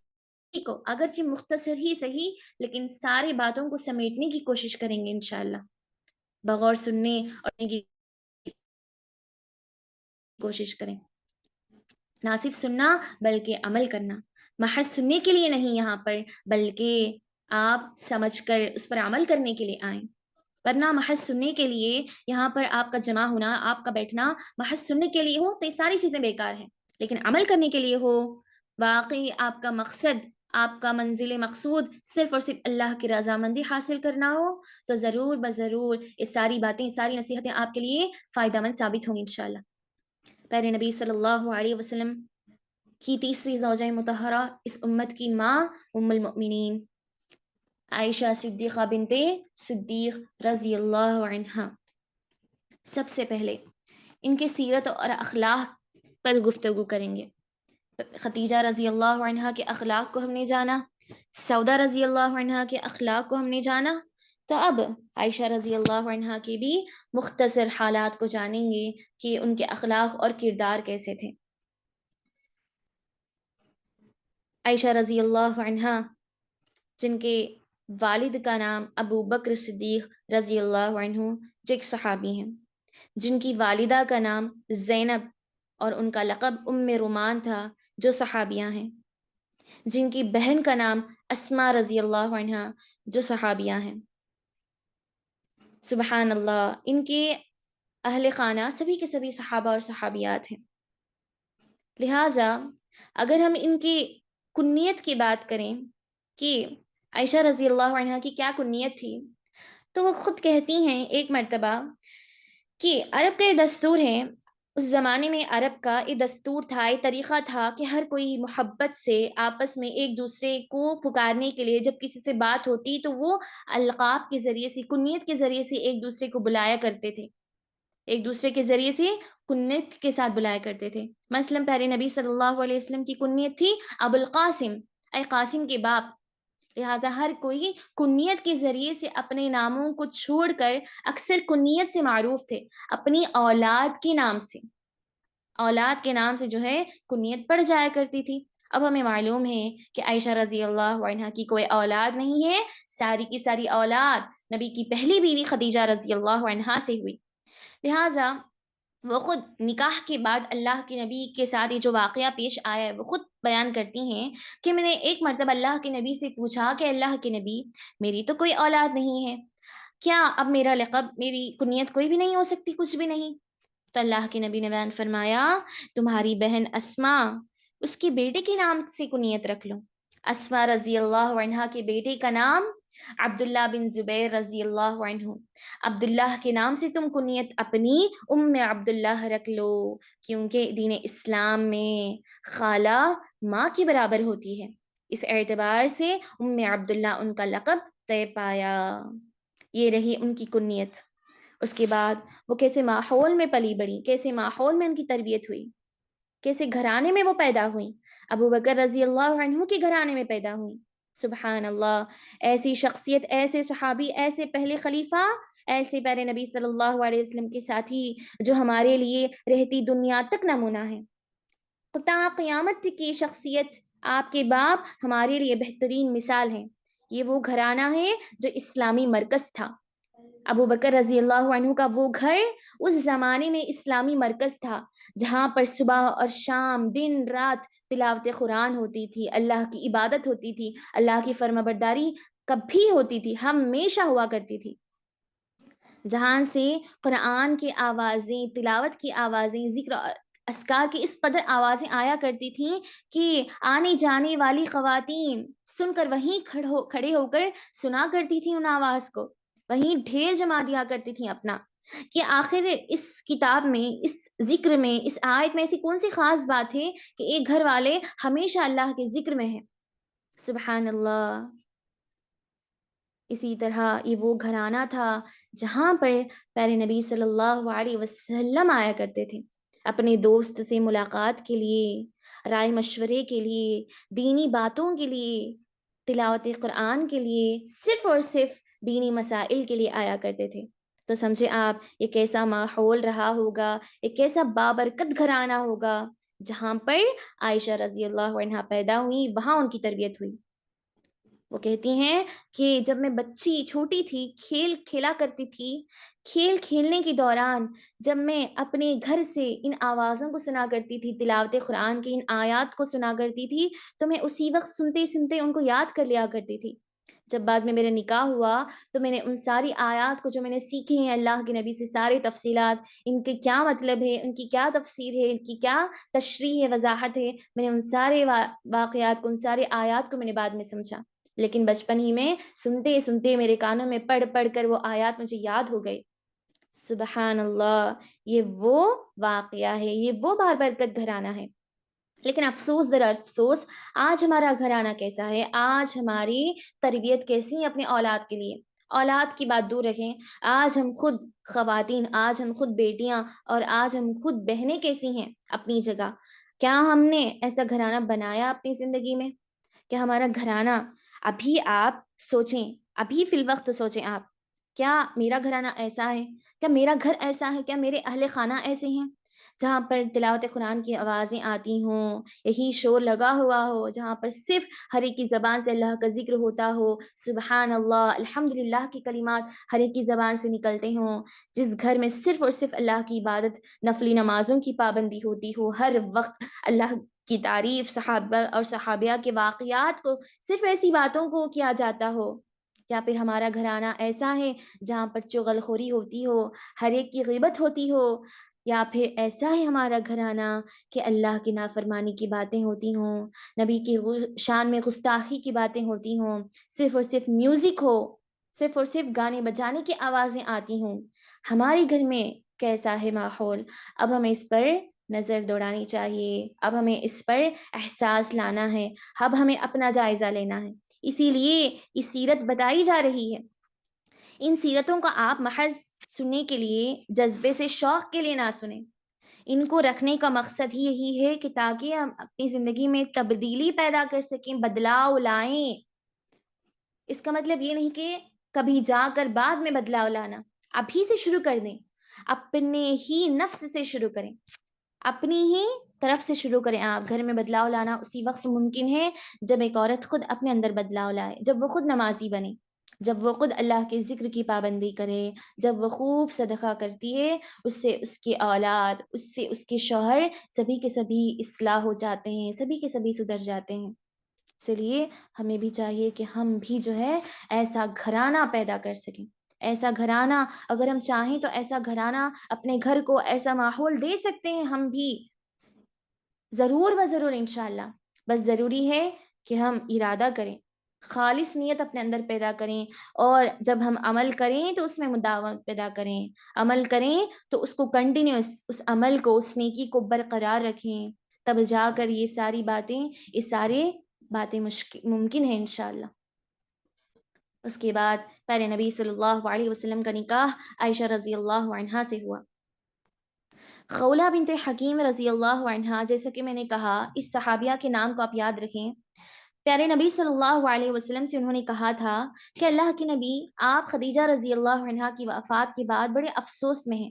کو اگرچہ مختصر ہی صحیح لیکن ساری باتوں کو سمیٹنے کی کوشش کریں گے انشاءاللہ، بغور سننے اور کی کوشش کریں، نہ صرف سننا بلکہ عمل کرنا، محض سننے کے لیے نہیں یہاں پر، بلکہ آپ سمجھ کر اس پر عمل کرنے کے لیے آئیں، ورنہ محض سننے کے لیے یہاں پر آپ کا جمع ہونا، آپ کا بیٹھنا محض سننے کے لیے ہو تو یہ ساری چیزیں بیکار ہیں، لیکن عمل کرنے کے لیے ہو، واقعی آپ کا مقصد، آپ کا منزل مقصود صرف اور صرف اللہ کی رضامندی حاصل کرنا ہو، تو ضرور بضرور یہ ساری باتیں، ساری نصیحتیں آپ کے لیے فائدہ مند ثابت ہوں گی انشاءاللہ۔ پیارے نبی صلی اللہ علیہ وسلم کی تیسری زوجہ مطہرہ، اس امت کی ماں ام المؤمنین عائشہ صدیقہ بنت صدیق رضی اللہ عنہا۔ سب سے پہلے ان کے سیرت اور اخلاق پر گفتگو کریں گے۔ خدیجہ رضی اللہ عنہا کے اخلاق کو ہم نے جانا، سودا رضی اللہ عنہا کے اخلاق کو ہم نے جانا، تو اب عائشہ رضی اللہ عنہا کی بھی مختصر حالات کو جانیں گے کہ ان کے اخلاق اور کردار کیسے تھے۔ عائشہ رضی اللہ عنہا، جن کے والد کا نام ابو بکر صدیق رضی اللہ عنہ، جو ایک صحابی ہیں، جن کی والدہ کا نام زینب اور ان کا لقب ام رومان تھا، جو صحابیہ ہیں، جن کی بہن کا نام اسماء رضی اللہ عنہا، جو صحابیہ ہیں۔ سبحان اللہ، ان کے اہل خانہ سبھی کے سبھی صحابہ اور صحابیات ہیں۔ لہٰذا اگر ہم ان کی کنیت کی بات کریں کہ عائشہ رضی اللہ عنہا کی کیا کنیت تھی، تو وہ خود کہتی ہیں ایک مرتبہ کہ عرب کا یہ دستور ہے، اس زمانے میں عرب کا یہ دستور تھا، یہ طریقہ تھا کہ ہر کوئی محبت سے آپس میں ایک دوسرے کو پکارنے کے لیے جب کسی سے بات ہوتی تو وہ القاب کے ذریعے سے، کنیت کے ذریعے سے ایک دوسرے کو بلایا کرتے تھے، ایک دوسرے کے ذریعے سے کنیت کے ساتھ بلایا کرتے تھے۔ مثلاً پیارے نبی صلی اللہ علیہ وسلم کی کنیت تھی ابو القاسم، اے قاسم کے باپ، لہٰذا ہر کوئی کنیت کے ذریعے سے اپنے ناموں کو چھوڑ کر اکثر کنیت سے معروف تھے، اپنی اولاد کے نام سے، اولاد کے نام سے جو ہے کنیت پڑ جایا کرتی تھی۔ اب ہمیں معلوم ہے کہ عائشہ رضی اللہ عنہا کی کوئی اولاد نہیں ہے، ساری کی ساری اولاد نبی کی پہلی بیوی خدیجہ رضی اللہ عنہا سے ہوئی، لہٰذا وہ خود نکاح کے بعد اللہ کے نبی کے ساتھ یہ جو واقعہ پیش آیا ہے وہ خود بیان کرتی ہیں کہ میں نے ایک مرتبہ اللہ کے نبی سے پوچھا کہ اللہ کے نبی، میری تو کوئی اولاد نہیں ہے، کیا اب میرا لقب، میری کنیت کوئی بھی نہیں ہو سکتی، کچھ بھی نہیں؟ تو اللہ کے نبی نے بیان فرمایا، تمہاری بہن اسما، اس کے بیٹے کے نام سے کنیت رکھ لو۔ اسما رضی اللہ عنہا کے بیٹے کا نام عبداللہ بن زبیر رضی اللہ عنہ، عبداللہ کے نام سے تم کنیت اپنی ام عبداللہ رکھ لو، کیونکہ دین اسلام میں خالہ ماں کی برابر ہوتی ہے، اس اعتبار سے ام عبداللہ ان کا لقب طے پایا۔ یہ رہی ان کی کنیت۔ اس کے بعد وہ کیسے ماحول میں پلی بڑی، کیسے ماحول میں ان کی تربیت ہوئی، کیسے گھرانے میں وہ پیدا ہوئی، ابو بکر رضی اللہ عنہ کے گھرانے میں پیدا ہوئی۔ سبحان اللہ، ایسی شخصیت، ایسے صحابی، ایسے پہلے خلیفہ، ایسے پیارے نبی صلی اللہ علیہ وسلم کے ساتھی جو ہمارے لیے رہتی دنیا تک نمونہ ہے، تا قیامت کی شخصیت، آپ کے باپ ہمارے لیے بہترین مثال ہیں۔ یہ وہ گھرانہ ہے جو اسلامی مرکز تھا، ابو بکر رضی اللہ عنہ کا وہ گھر اس زمانے میں اسلامی مرکز تھا، جہاں پر صبح اور شام، دن رات تلاوت قرآن ہوتی تھی، اللہ کی عبادت ہوتی تھی، اللہ کی فرما برداری کبھی ہوتی تھی، ہمیشہ ہوا کرتی تھی، جہاں سے قرآن کی آوازیں، تلاوت کی آوازیں، ذکر اذکار کی اس قدر آوازیں آیا کرتی تھیں کہ آنے جانے والی خواتین سن کر وہیں کھڑے ہو کر سنا کرتی تھیں ان آواز کو، وہیں ڈھیر جما دیا کرتی تھیں اپنا، کہ آخر اس کتاب میں، اس ذکر میں، اس آیت میں ایسی کون سی خاص بات ہے کہ ایک گھر والے ہمیشہ اللہ کے ذکر میں ہیں۔ سبحان اللہ۔ اسی طرح یہ وہ گھرانہ تھا جہاں پر پیارے نبی صلی اللہ علیہ وسلم آیا کرتے تھے اپنے دوست سے ملاقات کے لیے، رائے مشورے کے لیے، دینی باتوں کے لیے، تلاوت قرآن کے لیے، صرف اور صرف دینی مسائل کے لیے آیا کرتے تھے۔ تو سمجھے آپ یہ کیسا ماحول رہا ہوگا، یہ کیسا بابرکت گھرانہ ہوگا جہاں پر عائشہ رضی اللہ عنہا پیدا ہوئی، وہاں ان کی تربیت ہوئی۔ وہ کہتی ہیں کہ جب میں بچی چھوٹی تھی، کھیل کھیلا کرتی تھی، کھیل کھیلنے کے دوران جب میں اپنے گھر سے ان آوازوں کو سنا کرتی تھی، تلاوت قرآن کی ان آیات کو سنا کرتی تھی، تو میں اسی وقت سنتے سنتے ان کو یاد کر لیا کرتی تھی۔ جب بعد میں میرا نکاح ہوا تو میں نے ان ساری آیات کو جو میں نے سیکھی ہیں اللہ کے نبی سے، سارے تفصیلات، ان کے کیا مطلب ہے، ان کی کیا تفسیر ہے، ان کی کیا تشریح ہے، وضاحت ہے، میں نے ان سارے واقعات کو، ان سارے آیات کو میں نے بعد میں سمجھا، لیکن بچپن ہی میں سنتے سنتے میرے کانوں میں پڑھ پڑھ کر وہ آیات مجھے یاد ہو گئی۔ سبحان اللہ، یہ وہ واقعہ ہے، یہ وہ بابرکت گھرانہ ہے۔ لیکن افسوس در افسوس، آج ہمارا گھرانہ کیسا ہے، آج ہماری تربیت کیسی ہے اپنے اولاد کے لیے؟ اولاد کی بات دور رکھیں، آج ہم خود خواتین، آج ہم خود بیٹیاں اور آج ہم خود بہنیں کیسی ہیں اپنی جگہ؟ کیا ہم نے ایسا گھرانہ بنایا اپنی زندگی میں کہ ہمارا گھرانہ، ابھی آپ سوچیں، ابھی فی الوقت سوچیں آپ، کیا میرا گھرانہ ایسا ہے؟ کیا میرا گھر ایسا ہے؟ کیا میرے اہل خانہ ایسے ہیں جہاں پر تلاوت قرآن کی آوازیں آتی ہوں، یہی شور لگا ہوا ہو، جہاں پر صرف ہر ایک کی زبان سے اللہ کا ذکر ہوتا ہو، سبحان اللہ، الحمدللہ کی کلمات ہر ایک کی زبان سے نکلتے ہوں، جس گھر میں صرف اور صرف اللہ کی عبادت، نفلی نمازوں کی پابندی ہوتی ہو، ہر وقت اللہ کی تعریف، صحابہ اور صحابیہ کے واقعات کو، صرف ایسی باتوں کو کیا جاتا ہو؟ یا پھر ہمارا گھرانہ ایسا ہے جہاں پر چغل خوری ہوتی ہو، ہر ایک کی غیبت ہوتی ہو؟ یا پھر ایسا ہے ہمارا گھرانہ کہ اللہ کی نافرمانی کی باتیں ہوتی ہوں، نبی کی شان میں گستاخی کی باتیں ہوتی ہوں، صرف اور صرف میوزک ہو، صرف اور صرف گانے بجانے کی آوازیں آتی ہوں؟ ہمارے گھر میں کیسا ہے ماحول؟ اب ہمیں اس پر نظر دوڑانی چاہیے، اب ہمیں اس پر احساس لانا ہے، اب ہمیں اپنا جائزہ لینا ہے۔ اسی لیے یہ سیرت بتائی جا رہی ہے۔ ان سیرتوں کا آپ محض سننے کے لیے، جذبے سے، شوق کے لیے نہ سنیں، ان کو رکھنے کا مقصد ہی یہی ہے کہ تاکہ ہم اپنی زندگی میں تبدیلی پیدا کر سکیں، بدلاؤ لائیں۔ اس کا مطلب یہ نہیں کہ کبھی جا کر بعد میں بدلاؤ لانا، ابھی سے شروع کر دیں، اپنے ہی نفس سے شروع کریں، اپنی ہی طرف سے شروع کریں۔ آپ گھر میں بدلاؤ لانا اسی وقت ممکن ہے جب ایک عورت خود اپنے اندر بدلاؤ لائے، جب وہ خود نمازی بنے، جب وہ خود اللہ کے ذکر کی پابندی کرے، جب وہ خوب صدقہ کرتی ہے، اس سے اس کی اولاد، اس سے اس کے شوہر، سبھی کے سبھی اصلاح ہو جاتے ہیں، سبھی کے سبھی سدھر جاتے ہیں۔ اس لیے ہمیں بھی چاہیے کہ ہم بھی جو ہے ایسا گھرانہ پیدا کر سکیں، ایسا گھرانہ، اگر ہم چاہیں تو ایسا گھرانہ اپنے گھر کو ایسا ماحول دے سکتے ہیں ہم بھی، ضرور ضرور انشاءاللہ۔ بس ضروری ہے کہ ہم ارادہ کریں، خالص نیت اپنے اندر پیدا کریں، اور جب ہم عمل کریں تو اس میں مداومت پیدا کریں، عمل کریں تو اس کو کنٹینیوس، اس عمل کو، اس نیکی کو برقرار رکھیں، تب جا کر یہ ساری باتیں، یہ سارے باتیں ممکن ہے انشاءاللہ۔ اس کے بعد پیارے نبی صلی اللہ علیہ وسلم کا نکاح عائشہ رضی اللہ عنہا سے ہوا۔ خولہ بنت حکیم رضی اللہ عنہا، جیسا کہ میں نے کہا، اس صحابیہ کے نام کو آپ یاد رکھیں۔ پیارے نبی صلی اللہ علیہ وسلم سے انہوں نے کہا تھا کہ اللہ کے نبی، آپ خدیجہ رضی اللہ عنہا کی وفات کے بعد بڑے افسوس میں ہیں،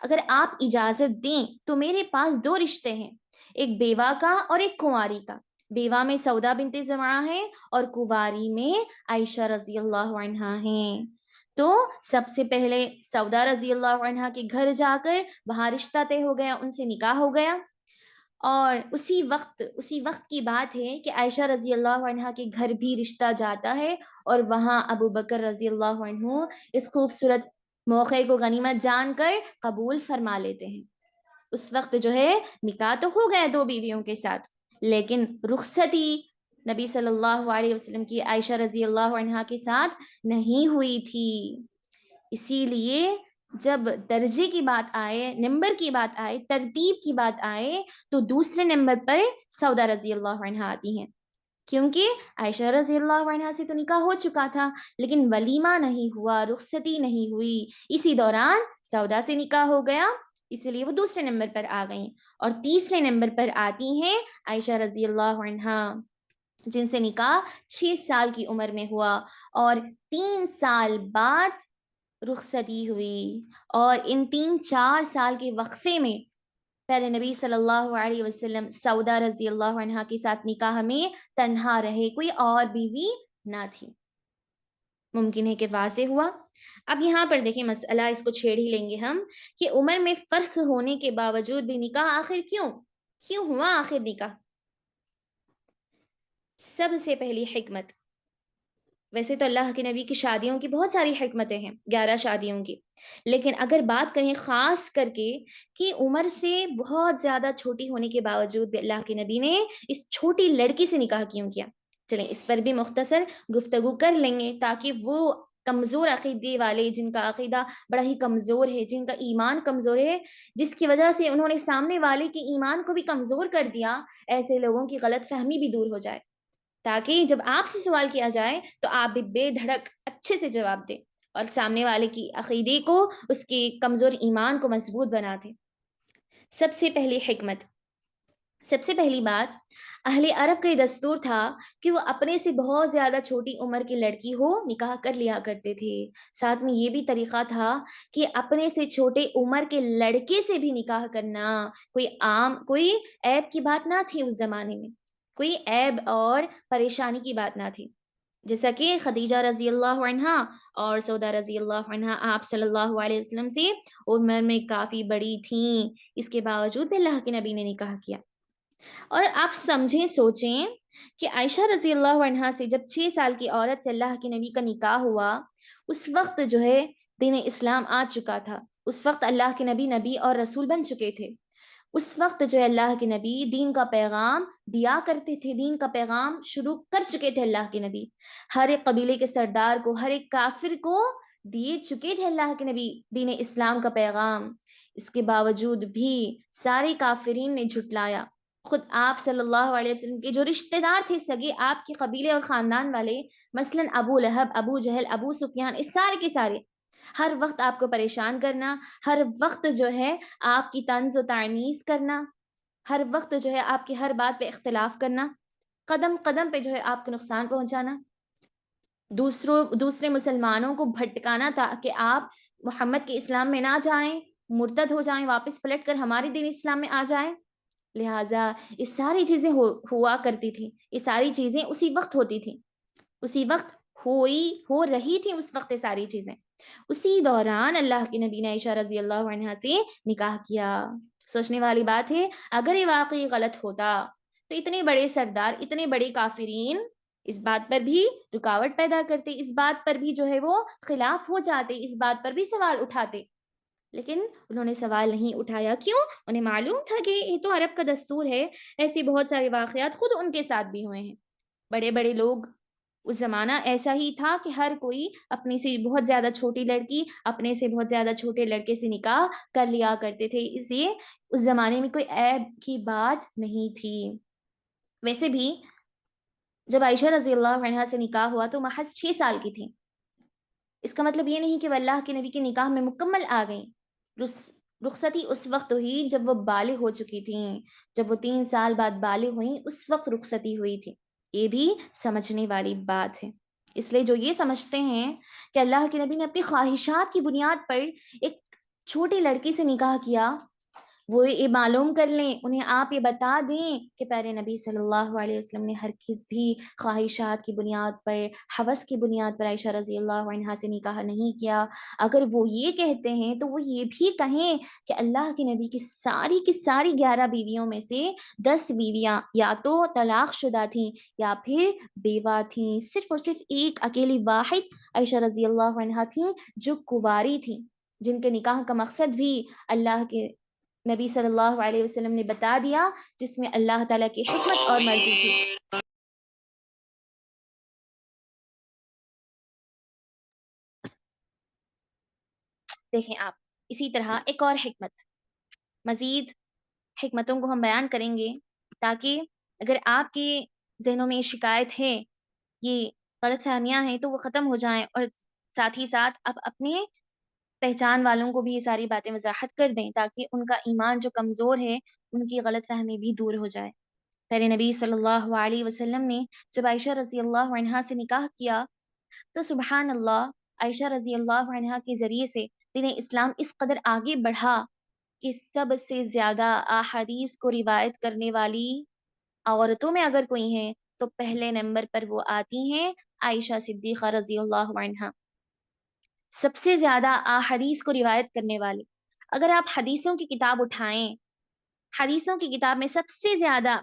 اگر آپ اجازت دیں تو میرے پاس دو رشتے ہیں، ایک بیوہ کا اور ایک کنواری کا۔ بیوہ میں سودا بنت زمعہ ہے اور کنواری میں عائشہ رضی اللہ عنہا ہیں۔ تو سب سے پہلے سودا رضی اللہ عنہا کے گھر جا کر وہاں رشتہ طے ہو گیا، ان سے نکاح ہو گیا، اور اسی وقت کی بات ہے کہ عائشہ رضی اللہ عنہا کے گھر بھی رشتہ جاتا ہے، اور وہاں ابو بکر رضی اللہ عنہ اس خوبصورت موقع کو غنیمت جان کر قبول فرما لیتے ہیں۔ اس وقت جو ہے نکاح تو ہو گیا دو بیویوں کے ساتھ، لیکن رخصتی نبی صلی اللہ علیہ وسلم کی عائشہ رضی اللہ عنہا کے ساتھ نہیں ہوئی تھی۔ اسی لیے جب درجے کی بات آئے، نمبر کی بات آئے، ترتیب کی بات آئے، تو دوسرے نمبر پر سودا رضی اللہ عنہا آتی ہیں، کیونکہ عائشہ رضی اللہ عنہا سے تو نکاح ہو چکا تھا، لیکن ولیمہ نہیں ہوا، رخصتی نہیں ہوئی، اسی دوران سودا سے نکاح ہو گیا، اس لیے وہ دوسرے نمبر پر آ گئیں۔ اور تیسرے نمبر پر آتی ہیں عائشہ رضی اللہ عنہا، جن سے نکاح 6 سال کی عمر میں ہوا، اور 3 سال بعد رخصتی ہوئی، اور ان 3-4 سال کے وقفے میں پیارے نبی صلی اللہ علیہ وسلم سودا رضی اللہ عنہا کے ساتھ نکاح میں تنہا رہے، کوئی اور بیوی نہ تھی۔ ممکن ہے کہ واضح ہوا۔ اب یہاں پر دیکھیں مسئلہ، اس کو چھیڑ ہی لیں گے ہم، کہ عمر میں فرق ہونے کے باوجود بھی نکاح آخر کیوں ہوا آخر نکاح؟ سب سے پہلی حکمت، ویسے تو اللہ کے نبی کی شادیوں کی بہت ساری حکمتیں ہیں، 11 شادیوں کی، لیکن اگر بات کریں خاص کر کے کہ عمر سے بہت زیادہ چھوٹی ہونے کے باوجود بھی اللہ کے نبی نے اس چھوٹی لڑکی سے نکاح کیوں کیا، چلیں اس پر بھی مختصر گفتگو کر لیں گے، تاکہ وہ کمزور عقیدے والے، جن کا عقیدہ بڑا ہی کمزور ہے، جن کا ایمان کمزور ہے، جس کی وجہ سے انہوں نے سامنے والے کے ایمان کو بھی کمزور کر دیا، ایسے لوگوں کی غلط فہمی بھی دور ہو جائے، تاکہ جب آپ سے سوال کیا جائے تو آپ بھی بے دھڑک اچھے سے جواب دیں، اور سامنے والے کی عقیدے کو، اس کے کمزور ایمان کو مضبوط بنا دیں۔ سب سے پہلی حکمت، سب سے پہلی بات، اہل عرب کا یہ دستور تھا کہ وہ اپنے سے بہت زیادہ چھوٹی عمر کی لڑکی ہو نکاح کر لیا کرتے تھے۔ ساتھ میں یہ بھی طریقہ تھا کہ اپنے سے چھوٹے عمر کے لڑکے سے بھی نکاح کرنا کوئی عیب کی بات نہ تھی، اس زمانے میں کوئی عیب اور پریشانی کی بات نہ تھی، جیسا کہ خدیجہ رضی اللہ عنہا اور سودا رضی اللہ عنہا آپ صلی اللہ علیہ وسلم سے عمر میں کافی بڑی تھیں، اس کے باوجود بھی اللہ کے نبی نے نکاح کیا۔ اور آپ سمجھیں، سوچیں کہ عائشہ رضی اللہ عنہا سے جب 6 سال کی عورت سے اللہ کے نبی کا نکاح ہوا، اس وقت جو ہے دین اسلام آ چکا تھا، اس وقت اللہ کے نبی اور رسول بن چکے تھے، اس وقت جو ہے اللہ کے نبی دین کا پیغام دیا کرتے تھے، دین کا پیغام شروع کر چکے تھے اللہ کے نبی، ہر ایک قبیلے کے سردار کو، ہر ایک کافر کو دیے چکے تھے اللہ کے نبی دین اسلام کا پیغام۔ اس کے باوجود بھی سارے کافرین نے جھٹلایا، خود آپ صلی اللہ علیہ وسلم کے جو رشتہ دار تھے سگے، آپ کے قبیلے اور خاندان والے، مثلا ابو لہب، ابو جہل، ابو سفیان، اس سارے کے سارے ہر وقت آپ کو پریشان کرنا، ہر وقت جو ہے آپ کی طنز و تعنیس کرنا، ہر وقت جو ہے آپ کی ہر بات پہ اختلاف کرنا، قدم قدم پہ جو ہے آپ کو نقصان پہنچانا، دوسرے مسلمانوں کو بھٹکانا تاکہ آپ محمد کے اسلام میں نہ جائیں، مرتد ہو جائیں، واپس پلٹ کر ہمارے دین اسلام میں آ جائیں۔ لہٰذا یہ ساری چیزیں ہوا کرتی تھی، یہ ساری چیزیں اسی وقت ہوتی تھی، اسی وقت ہو رہی تھی اس وقت یہ ساری چیزیں۔ اسی دوران اللہ کے نبی نے عائشہ رضی اللہ عنہا سے نکاح کیا۔ سوچنے والی بات ہے، اگر یہ واقعی غلط ہوتا تو اتنے بڑے سردار، اتنے بڑے کافرین اس بات پر بھی رکاوٹ پیدا کرتے، اس بات پر بھی جو ہے وہ خلاف ہو جاتے، اس بات پر بھی سوال اٹھاتے، لیکن انہوں نے سوال نہیں اٹھایا۔ کیوں؟ انہیں معلوم تھا کہ یہ تو عرب کا دستور ہے، ایسے بہت سارے واقعات خود ان کے ساتھ بھی ہوئے ہیں۔ بڑے بڑے لوگ، اس زمانہ ایسا ہی تھا کہ ہر کوئی اپنی سے بہت زیادہ چھوٹی لڑکی اپنے سے بہت زیادہ چھوٹے لڑکے سے نکاح کر لیا کرتے تھے، اس لیے اس زمانے میں کوئی عیب کی بات نہیں تھی۔ ویسے بھی جب عائشہ رضی اللہ عنہا سے نکاح ہوا تو محض 6 سال کی تھی۔ اس کا مطلب یہ نہیں کہ وہ اللہ کے نبی کے نکاح میں مکمل آ گئیں۔ رخصتی اس وقت ہوئی جب وہ بالغ ہو چکی تھیں، جب وہ 3 سال بعد بالغ ہوئیں اس وقت رخصتی ہوئی تھی۔ یہ بھی سمجھنے والی بات ہے۔ اس لیے جو یہ سمجھتے ہیں کہ اللہ کے نبی نے اپنی خواہشات کی بنیاد پر ایک چھوٹی لڑکی سے نکاح کیا، وہ یہ معلوم کر لیں، انہیں آپ یہ بتا دیں کہ پیارے نبی صلی اللہ علیہ وسلم نے ہرگز بھی خواہشات کی بنیاد پر، ہوس کی بنیاد پر عائشہ رضی اللہ عنہا سے نکاح نہیں کیا۔ اگر وہ یہ کہتے ہیں تو وہ یہ بھی کہیں کہ اللہ کے نبی کی ساری 11 بیویوں میں سے 10 بیویاں یا تو طلاق شدہ تھیں یا پھر بیوہ تھیں، صرف اور صرف ایک اکیلی واحد عائشہ رضی اللہ عنہا تھیں جو کنواری تھیں، جن کے نکاح کا مقصد بھی اللہ کے نبی صلی اللہ علیہ وسلم نے بتا دیا، جس میں اللہ تعالیٰ کی حکمت اور مرضی تھی۔ دیکھیں آپ، اسی طرح ایک اور حکمت، مزید حکمتوں کو ہم بیان کریں گے تاکہ اگر آپ کے ذہنوں میں یہ شکایت ہے، یہ غلط فہمیاں ہیں تو وہ ختم ہو جائیں، اور ساتھ ہی ساتھ آپ اپنے پہچان والوں کو بھی یہ ساری باتیں وضاحت کر دیں تاکہ ان کا ایمان جو کمزور ہے ان کی غلط فہمی بھی دور ہو جائے۔ پیارے نبی صلی اللہ علیہ وسلم نے جب عائشہ رضی اللہ عنہا سے نکاح کیا تو سبحان اللہ، عائشہ رضی اللہ عنہا کے ذریعے سے دین اسلام اس قدر آگے بڑھا کہ سب سے زیادہ احادیث کو روایت کرنے والی عورتوں میں اگر کوئی ہیں تو پہلے نمبر پر وہ آتی ہیں عائشہ صدیقہ رضی اللہ عنہا، سب سے زیادہ احادیث کو روایت کرنے والی۔ اگر آپ حدیثوں کی کتاب اٹھائیں، حدیثوں کی کتاب میں سب سے زیادہ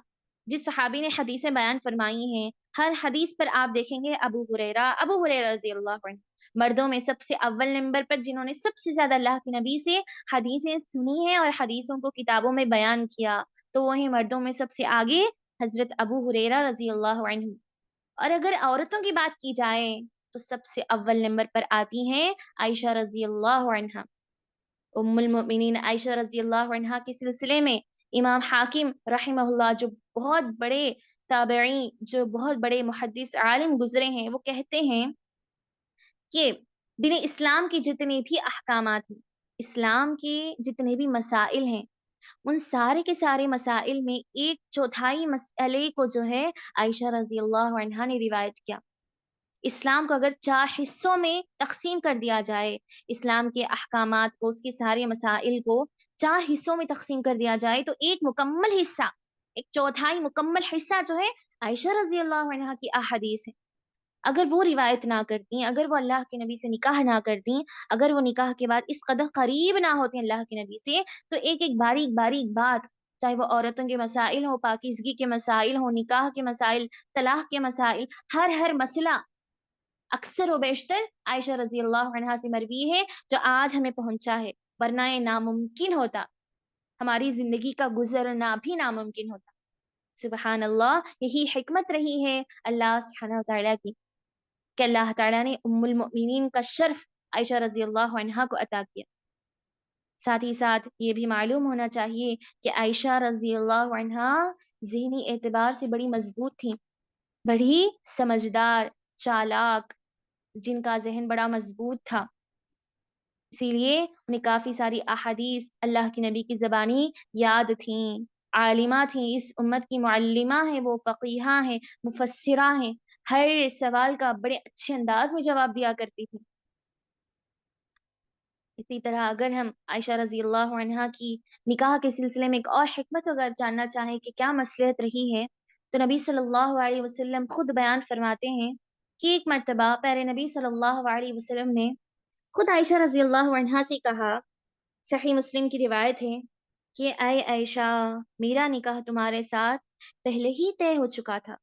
جس صحابی نے حدیثیں بیان فرمائی ہیں، ہر حدیث پر آپ دیکھیں گے ابو ہریرہ رضی اللہ عنہ، مردوں میں سب سے اول نمبر پر جنہوں نے سب سے زیادہ اللہ کے نبی سے حدیثیں سنی ہیں اور حدیثوں کو کتابوں میں بیان کیا، تو وہی مردوں میں سب سے آگے حضرت ابو ہریرہ رضی اللہ عنہ۔ اور اگر عورتوں کی بات کی جائے تو سب سے اول نمبر پر آتی ہیں عائشہ رضی اللہ عنہا۔ ام المؤمنین عائشہ رضی اللہ عنہا کے سلسلے میں امام حاکم رحمہ اللہ، جو بہت بڑے تابعین، جو بہت بڑے محدث عالم گزرے ہیں، وہ کہتے ہیں کہ دین اسلام کی جتنے بھی احکامات ہیں، اسلام کے جتنے بھی مسائل ہیں، ان سارے کے سارے مسائل میں 1/4 مسئلے کو جو ہے عائشہ رضی اللہ عنہا نے روایت کیا۔ اسلام کو اگر 4 حصوں میں تقسیم کر دیا جائے، اسلام کے احکامات کو، اس کے سارے مسائل کو 4 حصوں میں تقسیم کر دیا جائے تو ایک مکمل حصہ، 1/4 مکمل حصہ جو ہے عائشہ رضی اللہ عنہا کی احادیث ہے۔ اگر وہ روایت نہ کرتی، اگر وہ اللہ کے نبی سے نکاح نہ کرتی، اگر وہ نکاح کے بعد اس قدر قریب نہ ہوتی اللہ کے نبی سے، تو ایک ایک باریک باریک بات، چاہے وہ عورتوں کے مسائل ہوں، پاکیزگی کے مسائل ہوں، نکاح کے مسائل، طلاق کے مسائل، ہر مسئلہ اکثر و بیشتر عائشہ رضی اللہ عنہا سے مروی ہے، جو آج ہمیں پہنچا ہے، ورنہ یہ ناممکن ہوتا، ہماری زندگی کا گزرنا بھی ناممکن ہوتا۔ سبحان اللہ، یہی حکمت رہی ہے اللہ سبحانہ وتعالیٰ کی کہ اللہ تعالیٰ نے ام المؤمنین کا شرف عائشہ رضی اللہ عنہا کو عطا کیا۔ ساتھ ہی ساتھ یہ بھی معلوم ہونا چاہیے کہ عائشہ رضی اللہ عنہا ذہنی اعتبار سے بڑی مضبوط تھیں، بڑی سمجھدار، چالاک، جن کا ذہن بڑا مضبوط تھا۔ اسی لیے انہیں کافی ساری احادیث اللہ کے نبی کی زبانی یاد تھیں، عالمہ تھیں، اس امت کی معلمہ ہیں، وہ فقیہہ ہیں، مفسرہ ہیں، ہر سوال کا بڑے اچھے انداز میں جواب دیا کرتی تھی۔ اسی طرح اگر ہم عائشہ رضی اللہ عنہا کی نکاح کے سلسلے میں ایک اور حکمت اگر جاننا چاہیں کہ کیا مصلحت رہی ہے، تو نبی صلی اللہ علیہ وسلم خود بیان فرماتے ہیں کہ ایک مرتبہ پیارے نبی صلی اللہ علیہ وسلم نے خود عائشہ رضی اللہ عنہا سے کہا، صحیح مسلم کی روایت ہے کہ اے عائشہ، میرا نکاح تمہارے ساتھ پہلے ہی طے ہو چکا تھا،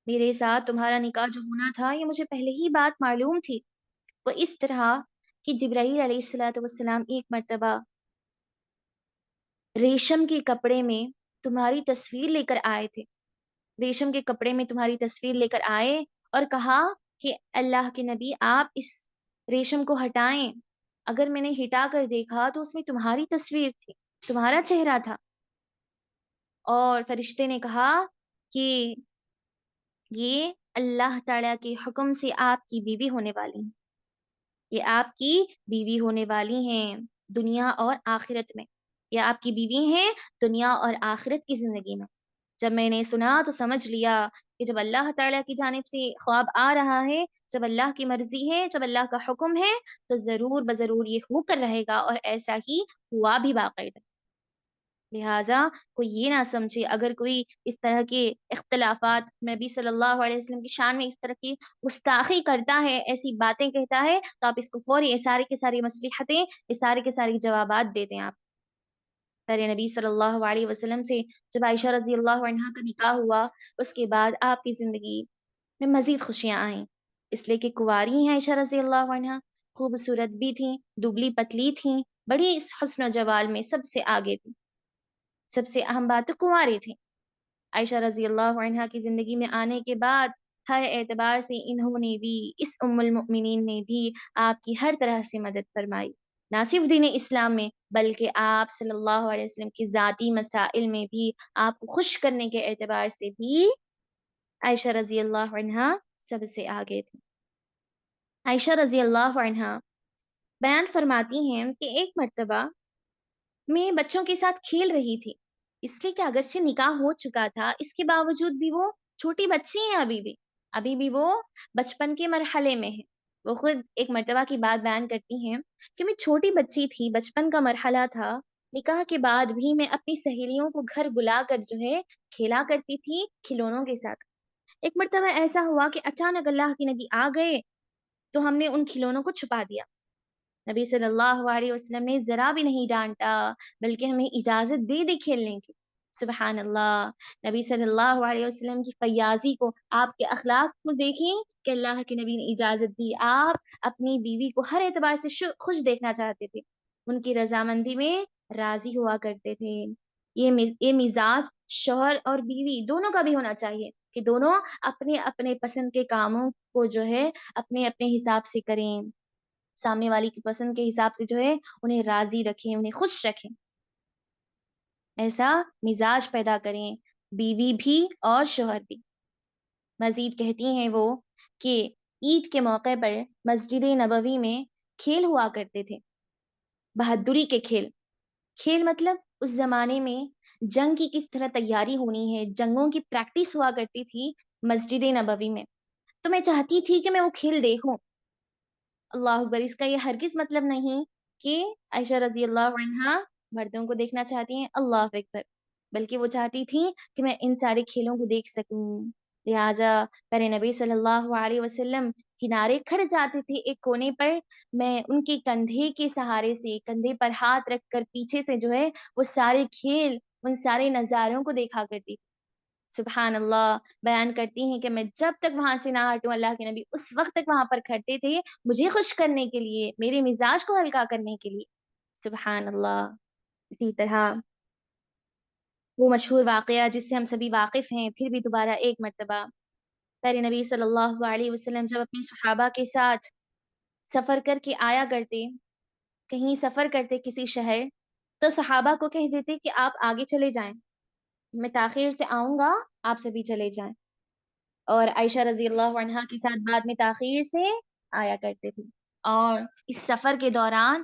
میرے ساتھ تمہارا نکاح جو ہونا تھا یہ مجھے پہلے ہی بات معلوم تھی۔ وہ اس طرح کہ جبرائیل علیہ الصلوۃ والسلام ایک مرتبہ ریشم کے کپڑے میں تمہاری تصویر لے کر آئے تھے، ریشم کے کپڑے میں تمہاری تصویر لے کر آئے اور کہا کہ اللہ کے نبی آپ اس ریشم کو ہٹائیں، اگر میں نے ہٹا کر دیکھا تو اس میں تمہاری تصویر تھی، تمہارا چہرہ تھا، اور فرشتے نے کہا کہ یہ اللہ تعالیٰ کے حکم سے آپ کی بیوی ہونے والی ہیں، یہ آپ کی بیوی ہونے والی ہیں دنیا اور آخرت میں، یہ آپ کی بیوی ہیں دنیا اور آخرت کی زندگی میں۔ جب میں نے سنا تو سمجھ لیا کہ جب اللہ تعالیٰ کی جانب سے خواب آ رہا ہے، جب اللہ کی مرضی ہے، جب اللہ کا حکم ہے، تو ضرور بضرور یہ ہو کر رہے گا، اور ایسا ہی ہوا بھی باقاعدہ۔ لہٰذا کوئی یہ نہ سمجھے اگر کوئی اس طرح کے اختلافات نبی صلی اللہ علیہ وسلم کی شان میں اس طرح کی گستاخی کرتا ہے، ایسی باتیں کہتا ہے، تو آپ اس کو فوری یہ سارے کے ساری مصلحتیں، یہ سارے کے ساری جوابات دے دیں آپ۔ پیارے نبی صلی اللہ علیہ وسلم سے جب عائشہ رضی اللہ عنہا کا نکاح ہوا، اس کے بعد آپ کی زندگی میں مزید خوشیاں آئیں، اس لیے کہ کنواری ہیں عائشہ رضی اللہ عنہا، خوبصورت بھی تھیں، دبلی پتلی تھیں، بڑی اس حسن و جوال میں سب سے آگے تھیں۔ سب سے اہم بات تو کنواری تھی۔ عائشہ رضی اللہ عنہا کی زندگی میں آنے کے بعد ہر اعتبار سے انہوں نے بھی، اس ام المؤمنین نے بھی آپ کی ہر طرح سے مدد فرمائی، نہ صرف دین اسلام میں بلکہ آپ صلی اللہ علیہ وسلم کی ذاتی مسائل میں بھی آپ کو خوش کرنے کے اعتبار سے بھی عائشہ رضی اللہ عنہا سب سے آگے تھی۔ عائشہ رضی اللہ عنہا بیان فرماتی ہیں کہ ایک مرتبہ میں بچوں کے ساتھ کھیل رہی تھی، اس لیے کہ اگرچہ نکاح ہو چکا تھا، اس کے باوجود بھی وہ چھوٹی بچی ہیں، ابھی بھی وہ بچپن کے مرحلے میں ہے۔ وہ خود ایک مرتبہ کی بات بیان کرتی ہیں کہ میں چھوٹی بچی تھی، بچپن کا مرحلہ تھا، نکاح کے بعد بھی میں اپنی سہیلیوں کو گھر بلا کر جو ہے کھیلا کرتی تھی کھلونوں کے ساتھ۔ ایک مرتبہ ایسا ہوا کہ اچانک اللہ کے نبی آ گئے، تو ہم نے ان کھلونوں کو چھپا دیا۔ نبی صلی اللہ علیہ وسلم نے ذرا بھی نہیں ڈانٹا، بلکہ ہمیں اجازت دے دی کھیلنے کی۔ سبحان اللہ! نبی صلی اللہ علیہ وسلم کی فیاضی کو، آپ کے اخلاق کو دیکھیں کہ اللہ کے نبی نے اجازت دی۔ آپ اپنی بیوی کو ہر اعتبار سے خوش دیکھنا چاہتے تھے، ان کی رضامندی میں راضی ہوا کرتے تھے۔ یہ مزاج شوہر اور بیوی دونوں کا بھی ہونا چاہیے کہ دونوں اپنے اپنے پسند کے کاموں کو جو ہے اپنے اپنے حساب سے کریں، سامنے والی کی پسند کے حساب سے جو ہے انہیں راضی رکھیں، انہیں خوش رکھیں، ایسا مزاج پیدا کریں، بیوی بھی اور شوہر بھی۔ مزید کہتی ہیں وہ کہ عید کے موقع پر مسجد نبوی میں کھیل ہوا کرتے تھے، بہادری کے کھیل۔ کھیل مطلب اس زمانے میں جنگ کی کس طرح تیاری ہونی ہے، جنگوں کی پریکٹس ہوا کرتی تھی مسجد نبوی میں، تو میں چاہتی تھی کہ میں وہ کھیل دیکھوں۔ اللہ اکبر! اس کا یہ ہرگز مطلب نہیں کہ عائشہ رضی اللہ عنہا مردوں کو دیکھنا چاہتی ہیں، اللہ اکبر! بلکہ وہ چاہتی تھی کہ میں ان سارے کھیلوں کو دیکھ سکوں۔ لہٰذا پیارے نبی صلی اللہ علیہ وسلم کنارے کھڑ جاتے تھے ایک کونے پر، میں ان کے کندھے کے سہارے سے، کندھے پر ہاتھ رکھ کر پیچھے سے جو ہے وہ سارے کھیل، ان سارے نظاروں کو دیکھا کرتی تھی۔ سبحان اللہ! بیان کرتی ہیں کہ میں جب تک وہاں سے نہ ہٹوں، اللہ کے نبی اس وقت تک وہاں پر کھڑتے تھے، مجھے خوش کرنے کے لیے، میرے مزاج کو ہلکا کرنے کے لیے۔ سبحان اللہ! اسی طرح وہ مشہور واقعہ جس سے ہم سبھی واقف ہیں، پھر بھی دوبارہ ایک مرتبہ پیارے نبی صلی اللہ علیہ وسلم جب اپنے صحابہ کے ساتھ سفر کر کے آیا کرتے، کہیں سفر کرتے کسی شہر، تو صحابہ کو کہہ دیتے کہ آپ آگے چلے جائیں، میں تاخیر سے آؤں گا، آپ سبھی چلے جائیں، اور عائشہ رضی اللہ عنہا کے ساتھ بعد میں تاخیر سے آیا کرتے تھے، اور اس سفر کے دوران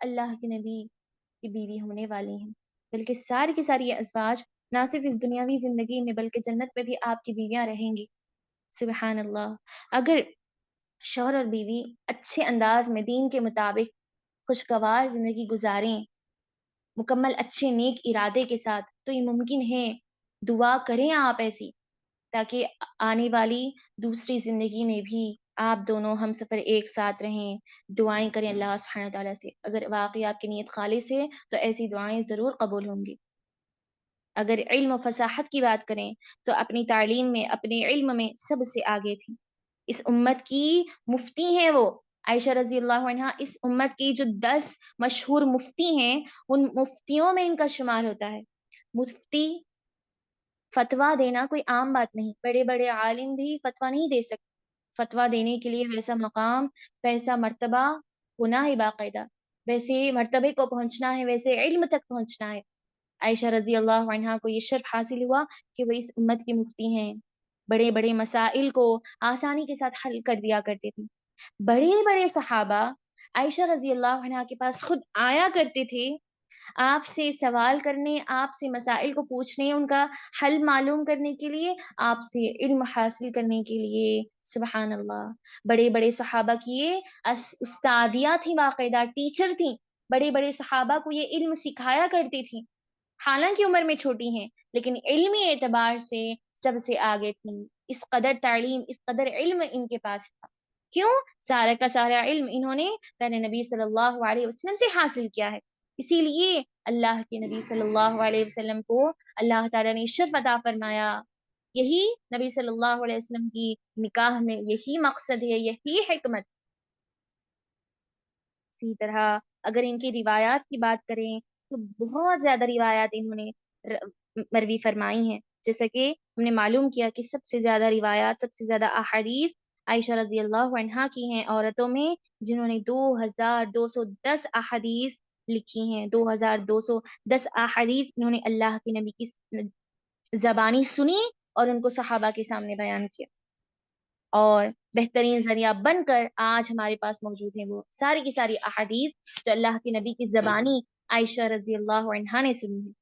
اللہ کے نبی کی بیوی ہونے والی ہیں، بلکہ ساری کی ساری یہ ازواج نہ صرف اس دنیاوی زندگی میں بلکہ جنت میں بھی آپ کی بیویاں رہیں گی۔ سبحان اللہ۔ اگر شوہر اور بیوی اچھے انداز میں دین کے مطابق خوشگوار زندگی گزاریں، مکمل اچھے نیک ارادے کے ساتھ، تو یہ ممکن ہے۔ دعا کریں آپ ایسی، تاکہ آنے والی دوسری زندگی میں بھی آپ دونوں ہم سفر ایک ساتھ رہیں۔ دعائیں کریں اللہ سبحانہ تعالیٰ سے، اگر واقعی آپ کی نیت خالص ہے تو ایسی دعائیں ضرور قبول ہوں گی۔ اگر علم و فصاحت کی بات کریں تو اپنی تعلیم میں، اپنے علم میں سب سے آگے تھی۔ اس امت کی مفتی ہیں وہ، عائشہ رضی اللہ عنہا اس امت کی جو 10 مشہور مفتی ہیں، ان مفتیوں میں ان کا شمار ہوتا ہے۔ مفتی فتویٰ دینا کوئی عام بات نہیں، بڑے بڑے عالم بھی فتویٰ نہیں دے سکتے۔ فتویٰ دینے کے لیے ویسا مقام، ویسا مرتبہ ہونا ہے باقاعدہ، ویسے مرتبے کو پہنچنا ہے، ویسے علم تک پہنچنا ہے۔ عائشہ رضی اللہ عنہا کو یہ شرف حاصل ہوا کہ وہ اس امت کی مفتی ہیں، بڑے بڑے مسائل کو آسانی کے ساتھ حل کر دیا کرتے تھے۔ بڑے بڑے صحابہ عائشہ رضی اللہ عنہا کے پاس خود آیا کرتے تھے، آپ سے سوال کرنے، آپ سے مسائل کو پوچھنے، ان کا حل معلوم کرنے کے لیے، آپ سے علم حاصل کرنے کے لیے۔ سبحان اللہ۔ بڑے بڑے صحابہ کی یہ استادیاں تھیں، باقاعدہ ٹیچر تھیں، بڑے بڑے صحابہ کو یہ علم سکھایا کرتی تھیں، حالانکہ عمر میں چھوٹی ہیں لیکن علمی اعتبار سے سب سے آگے تھیں۔ اس قدر تعلیم، اس قدر علم ان کے پاس تھا۔ کیوں؟ سارا کا سارا علم انہوں نے پہلے نبی صلی اللہ علیہ وسلم سے حاصل کیا ہے۔ اسی لیے اللہ کے نبی صلی اللہ علیہ وسلم کو اللہ تعالیٰ نے شرف عطا فرمایا۔ یہی نبی صلی اللہ علیہ وسلم کی نکاح میں یہی مقصد ہے، یہی حکمت۔ اسی طرح اگر ان کی روایات کی بات کریں تو بہت زیادہ روایات انہوں نے مروی فرمائی ہیں، جیسا کہ ہم نے معلوم کیا کہ سب سے زیادہ روایات، سب سے زیادہ احادیث عائشہ رضی اللہ عنہا کی ہیں، عورتوں میں، جنہوں نے 2210 احادیث لکھی ہیں۔ 2210 احادیث انہوں نے اللہ کے نبی کی زبانی سنی اور ان کو صحابہ کے سامنے بیان کیا، اور بہترین ذریعہ بن کر آج ہمارے پاس موجود ہیں وہ ساری کی ساری احادیث جو اللہ کے نبی کی زبانی عائشہ رضی اللہ عنہا نے سنی ہے۔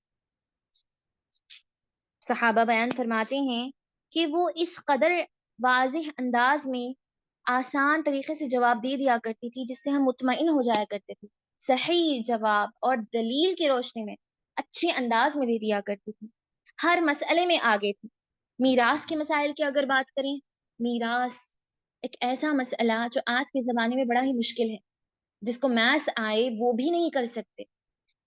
صحابہ بیان فرماتے ہیں کہ وہ اس قدر واضح انداز میں آسان طریقے سے جواب دے دیا کرتی تھی جس سے ہم مطمئن ہو جایا کرتے تھے، صحیح جواب اور دلیل کی روشنی میں اچھے انداز میں دے دیا کرتی تھی، ہر مسئلے میں آگے تھی۔ میراث کے مسائل کی اگر بات کریں، میراث ایک ایسا مسئلہ جو آج کے زمانے میں بڑا ہی مشکل ہے، جس کو میث آئے وہ بھی نہیں کر سکتے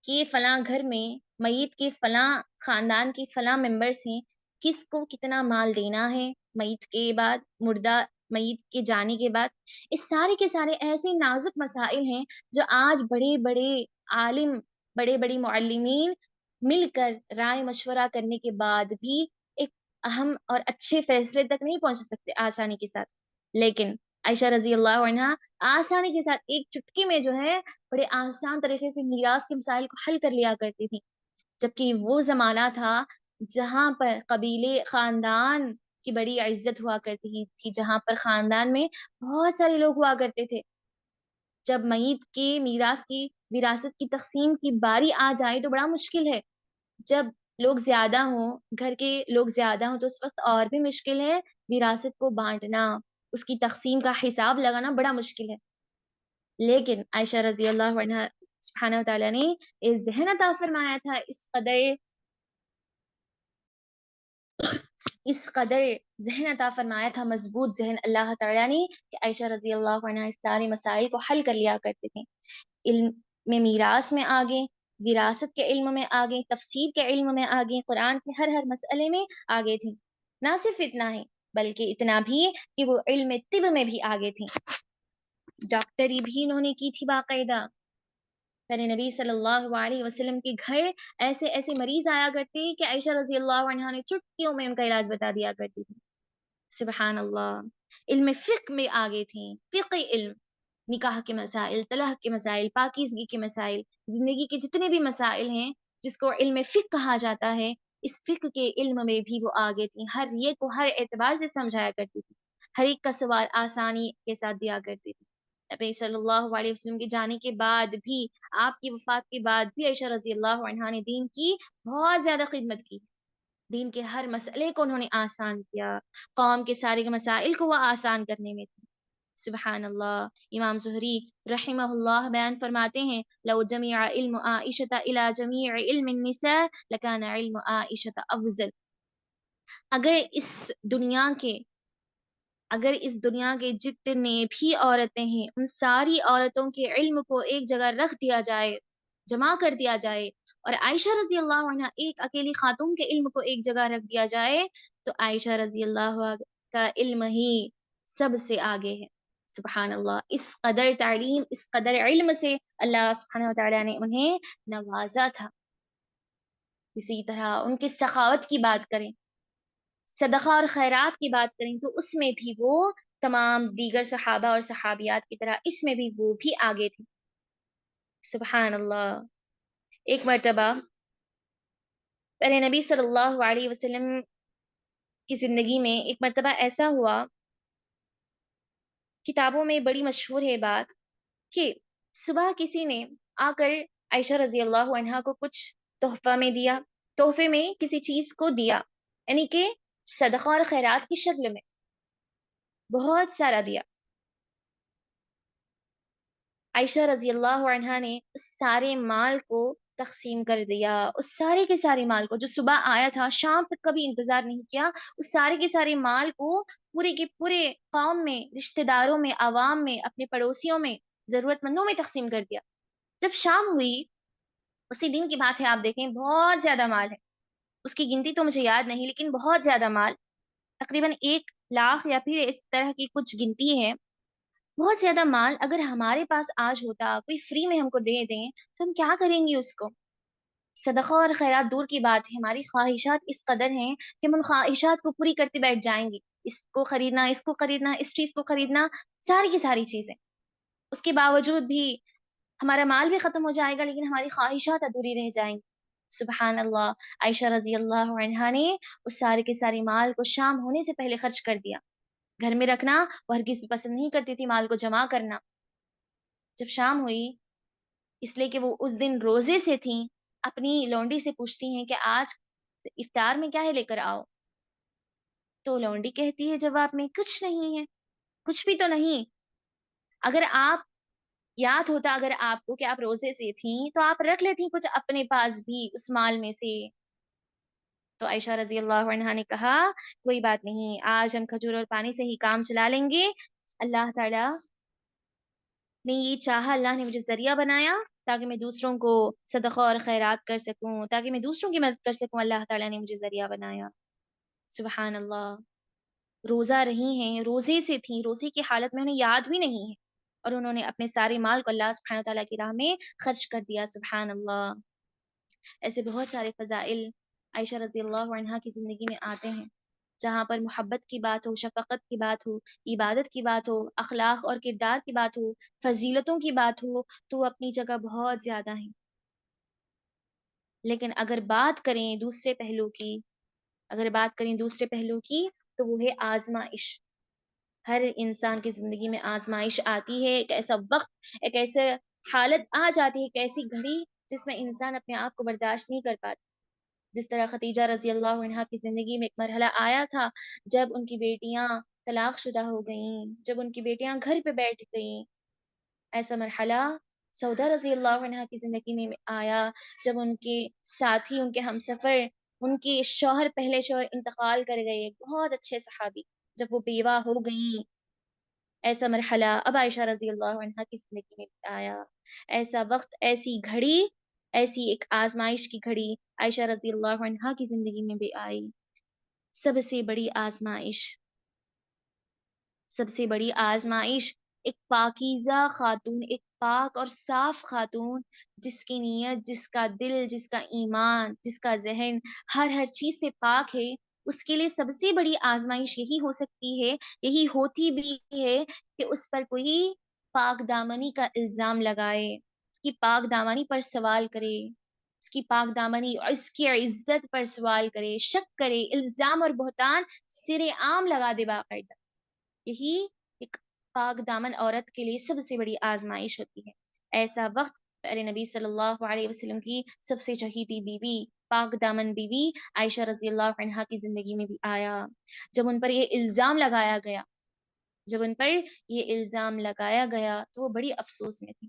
کہ فلاں گھر میں میت کے فلاں خاندان کے فلاں ممبرس ہیں، کس کو کتنا مال دینا ہے میت کے بعد، مردہ میت کے جانے کے بعد۔ اس سارے کے سارے ایسے نازک مسائل ہیں جو آج بڑے بڑے عالم، بڑے بڑے معلمین مل کر رائے مشورہ کرنے کے بعد بھی ایک اہم اور اچھے فیصلے تک نہیں پہنچ سکتے آسانی کے ساتھ، لیکن عائشہ رضی اللہ عنہا آسانی کے ساتھ ایک چٹکی میں جو ہے بڑے آسان طریقے سے میراث کے مسائل کو حل کر لیا کرتی تھی، جبکہ وہ زمانہ تھا جہاں پر قبیلے، خاندان کی بڑی عزت ہوا کرتی تھی، جہاں پر خاندان میں بہت سارے لوگ ہوا کرتے تھے۔ جب میت کے میراث کی، وراثت کی تقسیم کی باری آ جائے تو بڑا مشکل ہے۔ جب لوگ زیادہ ہوں، گھر کے لوگ زیادہ ہوں، تو اس وقت اور بھی مشکل ہے وراثت کو بانٹنا، اس کی تقسیم کا حساب لگانا بڑا مشکل ہے۔ لیکن عائشہ رضی اللہ عنہا سبحانہ تعالیٰ نے اس ذہن عطا فرمایا تھا، اس قدر ذہن عطا فرمایا تھا، مضبوط ذہن اللہ تعالیٰ نے، کہ عائشہ رضی اللہ عنہا اس سارے مسائل کو حل کر لیا کرتے تھے۔ علم میں، میراث میں آگے، وراثت کے علم میں آگے، تفسیر کے علم میں آگے، قرآن کے ہر مسئلے میں آگے تھیں۔ نہ صرف اتنا ہے بلکہ اتنا بھی کہ وہ علم طب میں بھی آگے تھیں، ڈاکٹری بھی انہوں نے کی تھی باقاعدہ۔ پہلے نبی صلی اللہ علیہ وسلم کے گھر ایسے ایسے مریض آیا کرتے کہ عائشہ رضی اللہ عنہا نے چٹکیوں میں ان کا علاج بتا دیا کرتی تھی۔ سبحان اللہ۔ علم فقہ میں آگے تھیں، فقہ علم، نکاح کے مسائل، طلاق کے مسائل، پاکیزگی کے مسائل، زندگی کے جتنے بھی مسائل ہیں جس کو علم فقہ کہا جاتا ہے، اس فقہ کے علم میں بھی وہ آگے تھیں، ہر ایک کو ہر اعتبار سے سمجھایا کرتی تھی، ہر ایک کا سوال آسانی کے ساتھ دیا کرتی تھی۔ نبی صلی اللہ علیہ وسلم کے جانے کے بعد بھی، آپ کی وفات کے بعد بھی عائشہ رضی اللہ عنہا نے دین کی بہت زیادہ خدمت کی. دین کے ہر مسئلے کو انہوں نے آسان کیا، قوم کے سارے کے مسائل کو وہ آسان کرنے میں تھی. سبحان اللہ. امام زہری رحمہ اللہ بیان فرماتے ہیں، لو جمع علم عائشہ الى جمیع علم النساء لکان علم عائشہ افضل. اگر اس دنیا کے اگر اس دنیا کے جتنے بھی عورتیں ہیں ان ساری عورتوں کے علم کو ایک جگہ رکھ دیا جائے، جمع کر دیا جائے، اور عائشہ رضی اللہ عنہ ایک اکیلی خاتون کے علم کو ایک جگہ رکھ دیا جائے، تو عائشہ رضی اللہ کا علم ہی سب سے آگے ہے. سبحان اللہ. اس قدر تعلیم، اس قدر علم سے اللہ سبحانہ وتعالی نے انہیں نوازا تھا. اسی طرح ان کی سخاوت کی بات کریں، صدقہ اور خیرات کی بات کریں، تو اس میں بھی وہ تمام دیگر صحابہ اور صحابیات کی طرح اس میں بھی وہ بھی آگے تھی. سبحان اللہ. ایک مرتبہ پہلے نبی صلی اللہ علیہ وسلم کی زندگی میں ایک مرتبہ ایسا ہوا، کتابوں میں بڑی مشہور ہے بات، کہ صبح کسی نے آ کر عائشہ رضی اللہ عنہا کو کچھ تحفہ میں دیا، تحفے میں کسی چیز کو دیا، یعنی کہ صدقہ اور خیرات کی شکل میں بہت سارا دیا. عائشہ رضی اللہ عنہا نے اس سارے مال کو تقسیم کر دیا. اس سارے کے سارے مال کو جو صبح آیا تھا، شام تک کبھی انتظار نہیں کیا، اس سارے کے سارے مال کو پورے کے پورے قوم میں، رشتہ داروں میں، عوام میں، اپنے پڑوسیوں میں، ضرورت مندوں میں تقسیم کر دیا. جب شام ہوئی، اسی دن کی بات ہے، آپ دیکھیں بہت زیادہ مال ہے. اس کی گنتی تو مجھے یاد نہیں، لیکن بہت زیادہ مال، تقریباً 1 لاکھ یا پھر اس طرح کی کچھ گنتی ہے. بہت زیادہ مال اگر ہمارے پاس آج ہوتا، کوئی فری میں ہم کو دے دیں، تو ہم کیا کریں گے اس کو؟ صدقہ اور خیرات دور کی بات ہے، ہماری خواہشات اس قدر ہیں کہ ہم ان خواہشات کو پوری کرتے بیٹھ جائیں گے. اس کو خریدنا، اس کو خریدنا، اس چیز کو خریدنا، ساری کی ساری چیزیں. اس کے باوجود بھی ہمارا مال بھی ختم ہو جائے گا، لیکن ہماری خواہشات ادھوری رہ جائیں گی. سبحان اللہ. عائشہ رضی اللہ عنہا نے اس سارے کے سارے مال کو شام ہونے سے پہلے خرچ کر دیا. گھر میں رکھنا وہ ہرگز بھی پسند نہیں کرتی تھی، مال کو جمع کرنا. جب شام ہوئی، اس لیے کہ وہ اس دن روزے سے تھیں، اپنی لونڈی سے پوچھتی ہیں کہ آج افطار میں کیا ہے، لے کر آؤ. تو لونڈی کہتی ہے جواب میں، کچھ نہیں ہے، کچھ بھی تو نہیں. اگر آپ یاد ہوتا اگر آپ کو کہ آپ روزے سے تھیں، تو آپ رکھ لیتی کچھ اپنے پاس بھی اس مال میں سے. تو عائشہ رضی اللہ عنہا نے کہا، کوئی بات نہیں، آج ہم کھجور اور پانی سے ہی کام چلا لیں گے. اللہ تعالیٰ نے یہ چاہا، اللہ نے مجھے ذریعہ بنایا تاکہ میں دوسروں کو صدقہ اور خیرات کر سکوں، تاکہ میں دوسروں کی مدد کر سکوں. اللہ تعالیٰ نے مجھے ذریعہ بنایا. سبحان اللہ. روزہ رہی ہیں، روزے سے تھیں، روزے کی حالت میں انہیں یاد بھی نہیں ہے، اور انہوں نے اپنے سارے مال کو اللہ سبحانہ تعالیٰ کی راہ میں خرچ کر دیا. سبحان اللہ. ایسے بہت سارے فضائل عائشہ رضی اللہ عنہا کی زندگی میں آتے ہیں، جہاں پر محبت کی بات ہو، شفقت کی بات ہو، عبادت کی بات ہو، اخلاق اور کردار کی بات ہو، فضیلتوں کی بات ہو، تو وہ اپنی جگہ بہت زیادہ ہیں. لیکن اگر بات کریں دوسرے پہلو کی، اگر بات کریں دوسرے پہلو کی، تو وہ ہے آزمائش. ہر انسان کی زندگی میں آزمائش آتی ہے. ایک ایسا وقت، ایک ایسے حالت آ جاتی ہے، ایک ایسی گھڑی جس میں انسان اپنے آپ کو برداشت نہیں کر پاتا. جس طرح خدیجہ رضی اللہ عنہا کی زندگی میں ایک مرحلہ آیا تھا، جب ان کی بیٹیاں طلاق شدہ ہو گئیں، جب ان کی بیٹیاں گھر پہ بیٹھ گئیں. ایسا مرحلہ سودا رضی اللہ عنہا کی زندگی میں آیا، جب ان کے ساتھی، ان کے ہمسفر، ان کے شوہر، پہلے شوہر انتقال کر گئے، بہت اچھے صحابی، جب وہ بیوہ ہو گئیں. ایسا مرحلہ اب عائشہ رضی اللہ عنہا کی زندگی میں بھی آیا. ایسا وقت، ایسی گھڑی، ایسی ایک آزمائش کی گھڑی عائشہ رضی اللہ عنہا کی زندگی میں بھی آئی. سب سے بڑی آزمائش، سب سے بڑی آزمائش ایک پاکیزہ خاتون، ایک پاک اور صاف خاتون، جس کی نیت، جس کا دل، جس کا ایمان، جس کا ذہن ہر چیز سے پاک ہے، اس کے لیے سب سے بڑی آزمائش یہی ہو سکتی ہے، یہی ہوتی بھی ہے، کہ اس پر کوئی پاک دامنی کا الزام لگائے، اس کی پاک دامنی پر سوال کرے، اس کی پاک دامنی اور اس کی عزت پر سوال کرے، شک کرے، الزام اور بہتان سرے عام لگا دے باقاعدہ. یہی ایک پاک دامن عورت کے لیے سب سے بڑی آزمائش ہوتی ہے۔ ایسا وقت پیارے نبی صلی اللہ علیہ وسلم کی سب سے چہیتی بیوی، پاک دامن بیوی عائشہ رضی اللہ عنہا کی زندگی میں بھی آیا، جب ان پر یہ الزام لگایا گیا تو وہ بڑی افسوس میں تھی۔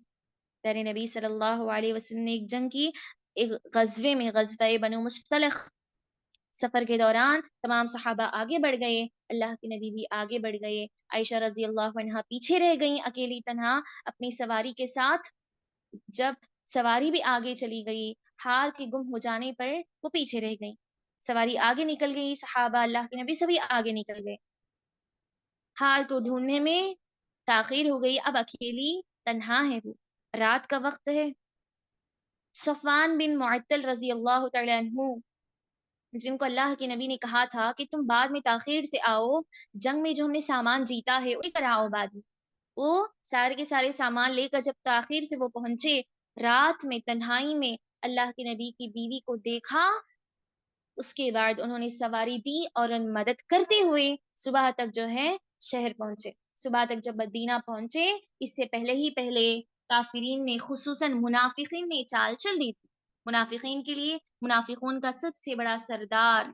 پیارے نبی صلی اللہ علیہ وسلم نے ایک جنگ کی، ایک غزوے میں، غزوہ بنو مصطلق، سفر کے دوران تمام صحابہ آگے بڑھ گئے، اللہ کے نبی بھی آگے بڑھ گئے، عائشہ رضی اللہ عنہا پیچھے رہ گئیں اکیلی تنہا اپنی سواری کے ساتھ۔ جب سواری بھی آگے چلی گئی، ہار کے گم ہو جانے پر وہ پیچھے رہ گئی، سواری آگے نکل گئی، صحابہ اللہ کے نبی سبھی آگے نکل گئے، ہار کو ڈھونڈنے میں تاخیر ہو گئی، اب اکیلی تنہا ہے وہ، رات کا وقت ہے۔ صفوان بن معطل رضی اللہ تعالی عنہ، جن کو اللہ کے نبی نے کہا تھا کہ تم بعد میں تاخیر سے آؤ، جنگ میں جو ہم نے سامان جیتا ہے وہی کراؤ بعد میں، وہ سارے کے سارے سامان لے کر جب تاخیر سے وہ پہنچے، رات میں تنہائی میں اللہ کے نبی کی بیوی کو دیکھا، اس کے بعد انہوں نے سواری دی اور ان مدد کرتے ہوئے صبح تک جو ہے شہر پہنچے۔ صبح تک جب مدینہ پہنچے، اس سے پہلے کافرین نے، خصوصاً منافقین نے چال چل دی تھی۔ منافقین کے لیے، منافقون کا سب سے بڑا سردار،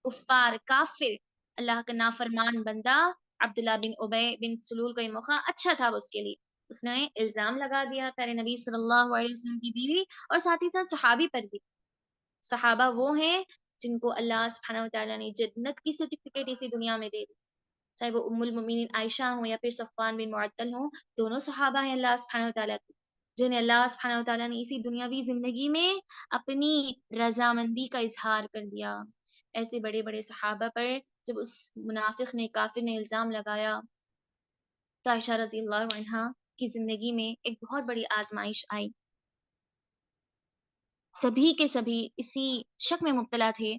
کفار، کافر، اللہ کا نافرمان بندہ عبداللہ بن ابی بن سلول کا یہ موقع اچھا تھا اس کے لیے، اس نے الزام لگا دیا پیارے نبی صلی اللہ علیہ وسلم کی بیوی اور ساتھ ہی ساتھ صحابی پر بھی۔ صحابہ وہ ہیں جن کو اللہ سبحانہ وتعالیٰ نے جنت کی سرٹیفکیٹ اسی دنیا میں دے دی، چاہے وہ ام المؤمنین عائشہ ہوں یا پھر صفوان بن معطل ہوں، دونوں صحابہ ہیں اللہ سبحانہ وتعالیٰ کی، جنہیں اللہ سبحانہ وتعالیٰ نے اسی دنیاوی زندگی میں اپنی رضامندی کا اظہار کر دیا۔ ایسے بڑے بڑے صحابہ پر جب اس منافق نے، کافر نے الزام لگایا، تو عائشہ رضی اللہ عنہا کی زندگی میں ایک بہت بڑی آزمائش آئی۔ سبھی کے سبھی اسی شک میں مبتلا تھے،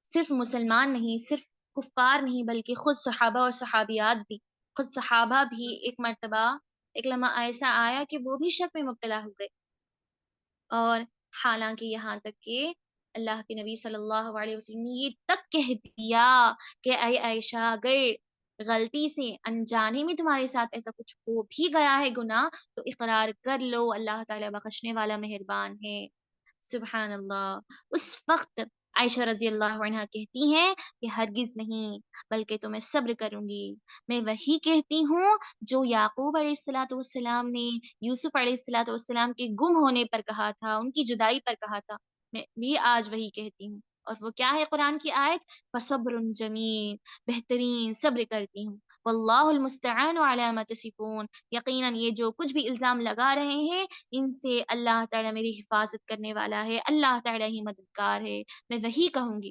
صرف مسلمان نہیں، صرف کفار نہیں، بلکہ خود صحابہ اور صحابیات بھی، خود صحابہ بھی ایک مرتبہ، ایک لمحہ ایسا آیا کہ وہ بھی شک میں مبتلا ہو گئے، اور حالانکہ یہاں تک کہ اللہ کے نبی صلی اللہ علیہ وسلم نے یہ تک کہہ دیا کہ اے عائشہ، اگر غلطی سے انجانے میں تمہارے ساتھ ایسا کچھ ہو بھی گیا ہے گناہ، تو اقرار کر لو، اللہ تعالیٰ بخشنے والا مہربان ہے۔ سبحان اللہ۔ اس وقت عائشہ رضی اللہ عنہا کہتی ہیں کہ ہرگز نہیں، بلکہ تو میں صبر کروں گی، میں وہی کہتی ہوں جو یعقوب علیہ الصلوۃ والسلام نے یوسف علیہ الصلوۃ والسلام کے گم ہونے پر کہا تھا، ان کی جدائی پر کہا تھا، میں بھی آج وہی کہتی ہوں، اور وہ کیا ہے قرآن کی آیت، فصبر جمیل، بہترین صبر کرتی ہوں، واللہ المستعان علی ما تصفون، یقیناً یہ جو کچھ بھی الزام لگا رہے ہیں ان سے اللہ تعالیٰ میری حفاظت کرنے والا ہے، اللہ تعالیٰ ہی مددگار ہے، میں وہی کہوں گی۔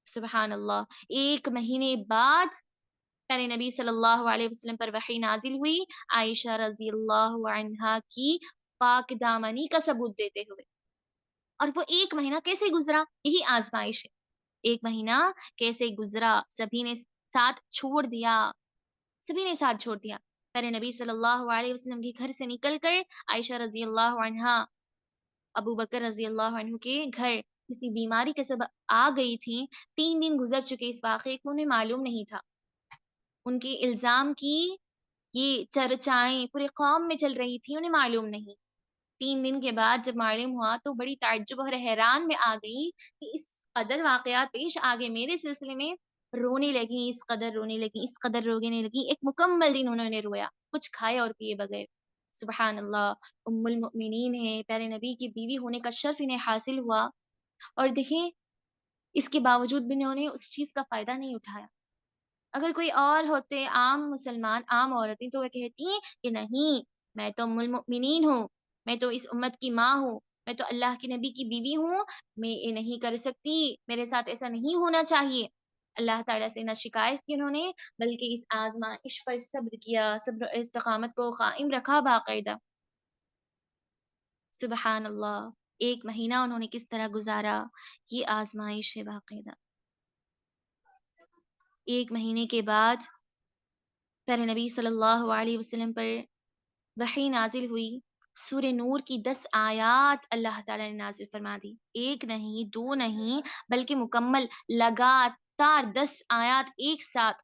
سبحان اللہ۔ ایک مہینے بعد پیارے نبی صلی اللہ علیہ وسلم پر وحی نازل ہوئی، عائشہ رضی اللہ عنہا کی پاک دامنی کا ثبوت دیتے ہوئے، اور وہ ایک مہینہ کیسے گزرا، یہی آزمائش ہے، ایک مہینہ کیسے گزرا، سبھی نے ساتھ چھوڑ دیا، پیارے نبی صلی اللہ علیہ وسلم کے گھر سے نکل کر عائشہ رضی اللہ عنہا ابو بکر رضی اللہ عنہ کے گھر کسی بیماری کے سبب آ گئی تھی، 3 دن گزر چکے اس واقعے کو، انہیں معلوم نہیں تھا، ان کے الزام کی یہ چرچائیں پورے قوم میں چل رہی تھی، انہیں معلوم نہیں، 3 دن کے بعد جب معلوم ہوا تو بڑی تعجب اور حیران میں آ گئی کہ اس قدر واقعات پیش آگے میرے سلسلے میں، رونے لگی، اس قدر رونے لگی، اس قدر رونے لگی، ایک مکمل دن انہوں نے رویا، کچھ کھائے اور پیے بغیر۔ سبحان اللہ۔ ام المؤمنین ہیں، پیارے نبی کی بیوی ہونے کا شرف انہیں حاصل ہوا، اور دیکھیں اس کے باوجود بھی انہوں نے اس چیز کا فائدہ نہیں اٹھایا۔ اگر کوئی اور ہوتے، عام مسلمان، عام عورتیں، تو وہ کہتی ہیں کہ نہیں، میں تو ام المؤمنین ہوں، میں تو اس امت کی ماں ہوں، میں تو اللہ کے نبی کی بیوی ہوں، میں یہ نہیں کر سکتی، میرے ساتھ ایسا نہیں ہونا چاہیے۔ اللہ تعالیٰ سے نہ شکایت کی انہوں نے، بلکہ اس آزمائش پر صبر کیا، صبر و استقامت کو قائم رکھا باقاعدہ۔ سبحان اللہ۔ ایک مہینہ انہوں نے کس طرح گزارا، یہ آزمائش ہے باقاعدہ۔ ایک مہینے کے بعد پیارے نبی صلی اللہ علیہ وسلم پر وحی نازل ہوئی، سورہ نور کی 10 آیات اللہ تعالیٰ نے نازل فرما دی، ایک نہیں، دو نہیں، بلکہ مکمل لگاتار 10 آیات ایک ساتھ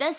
10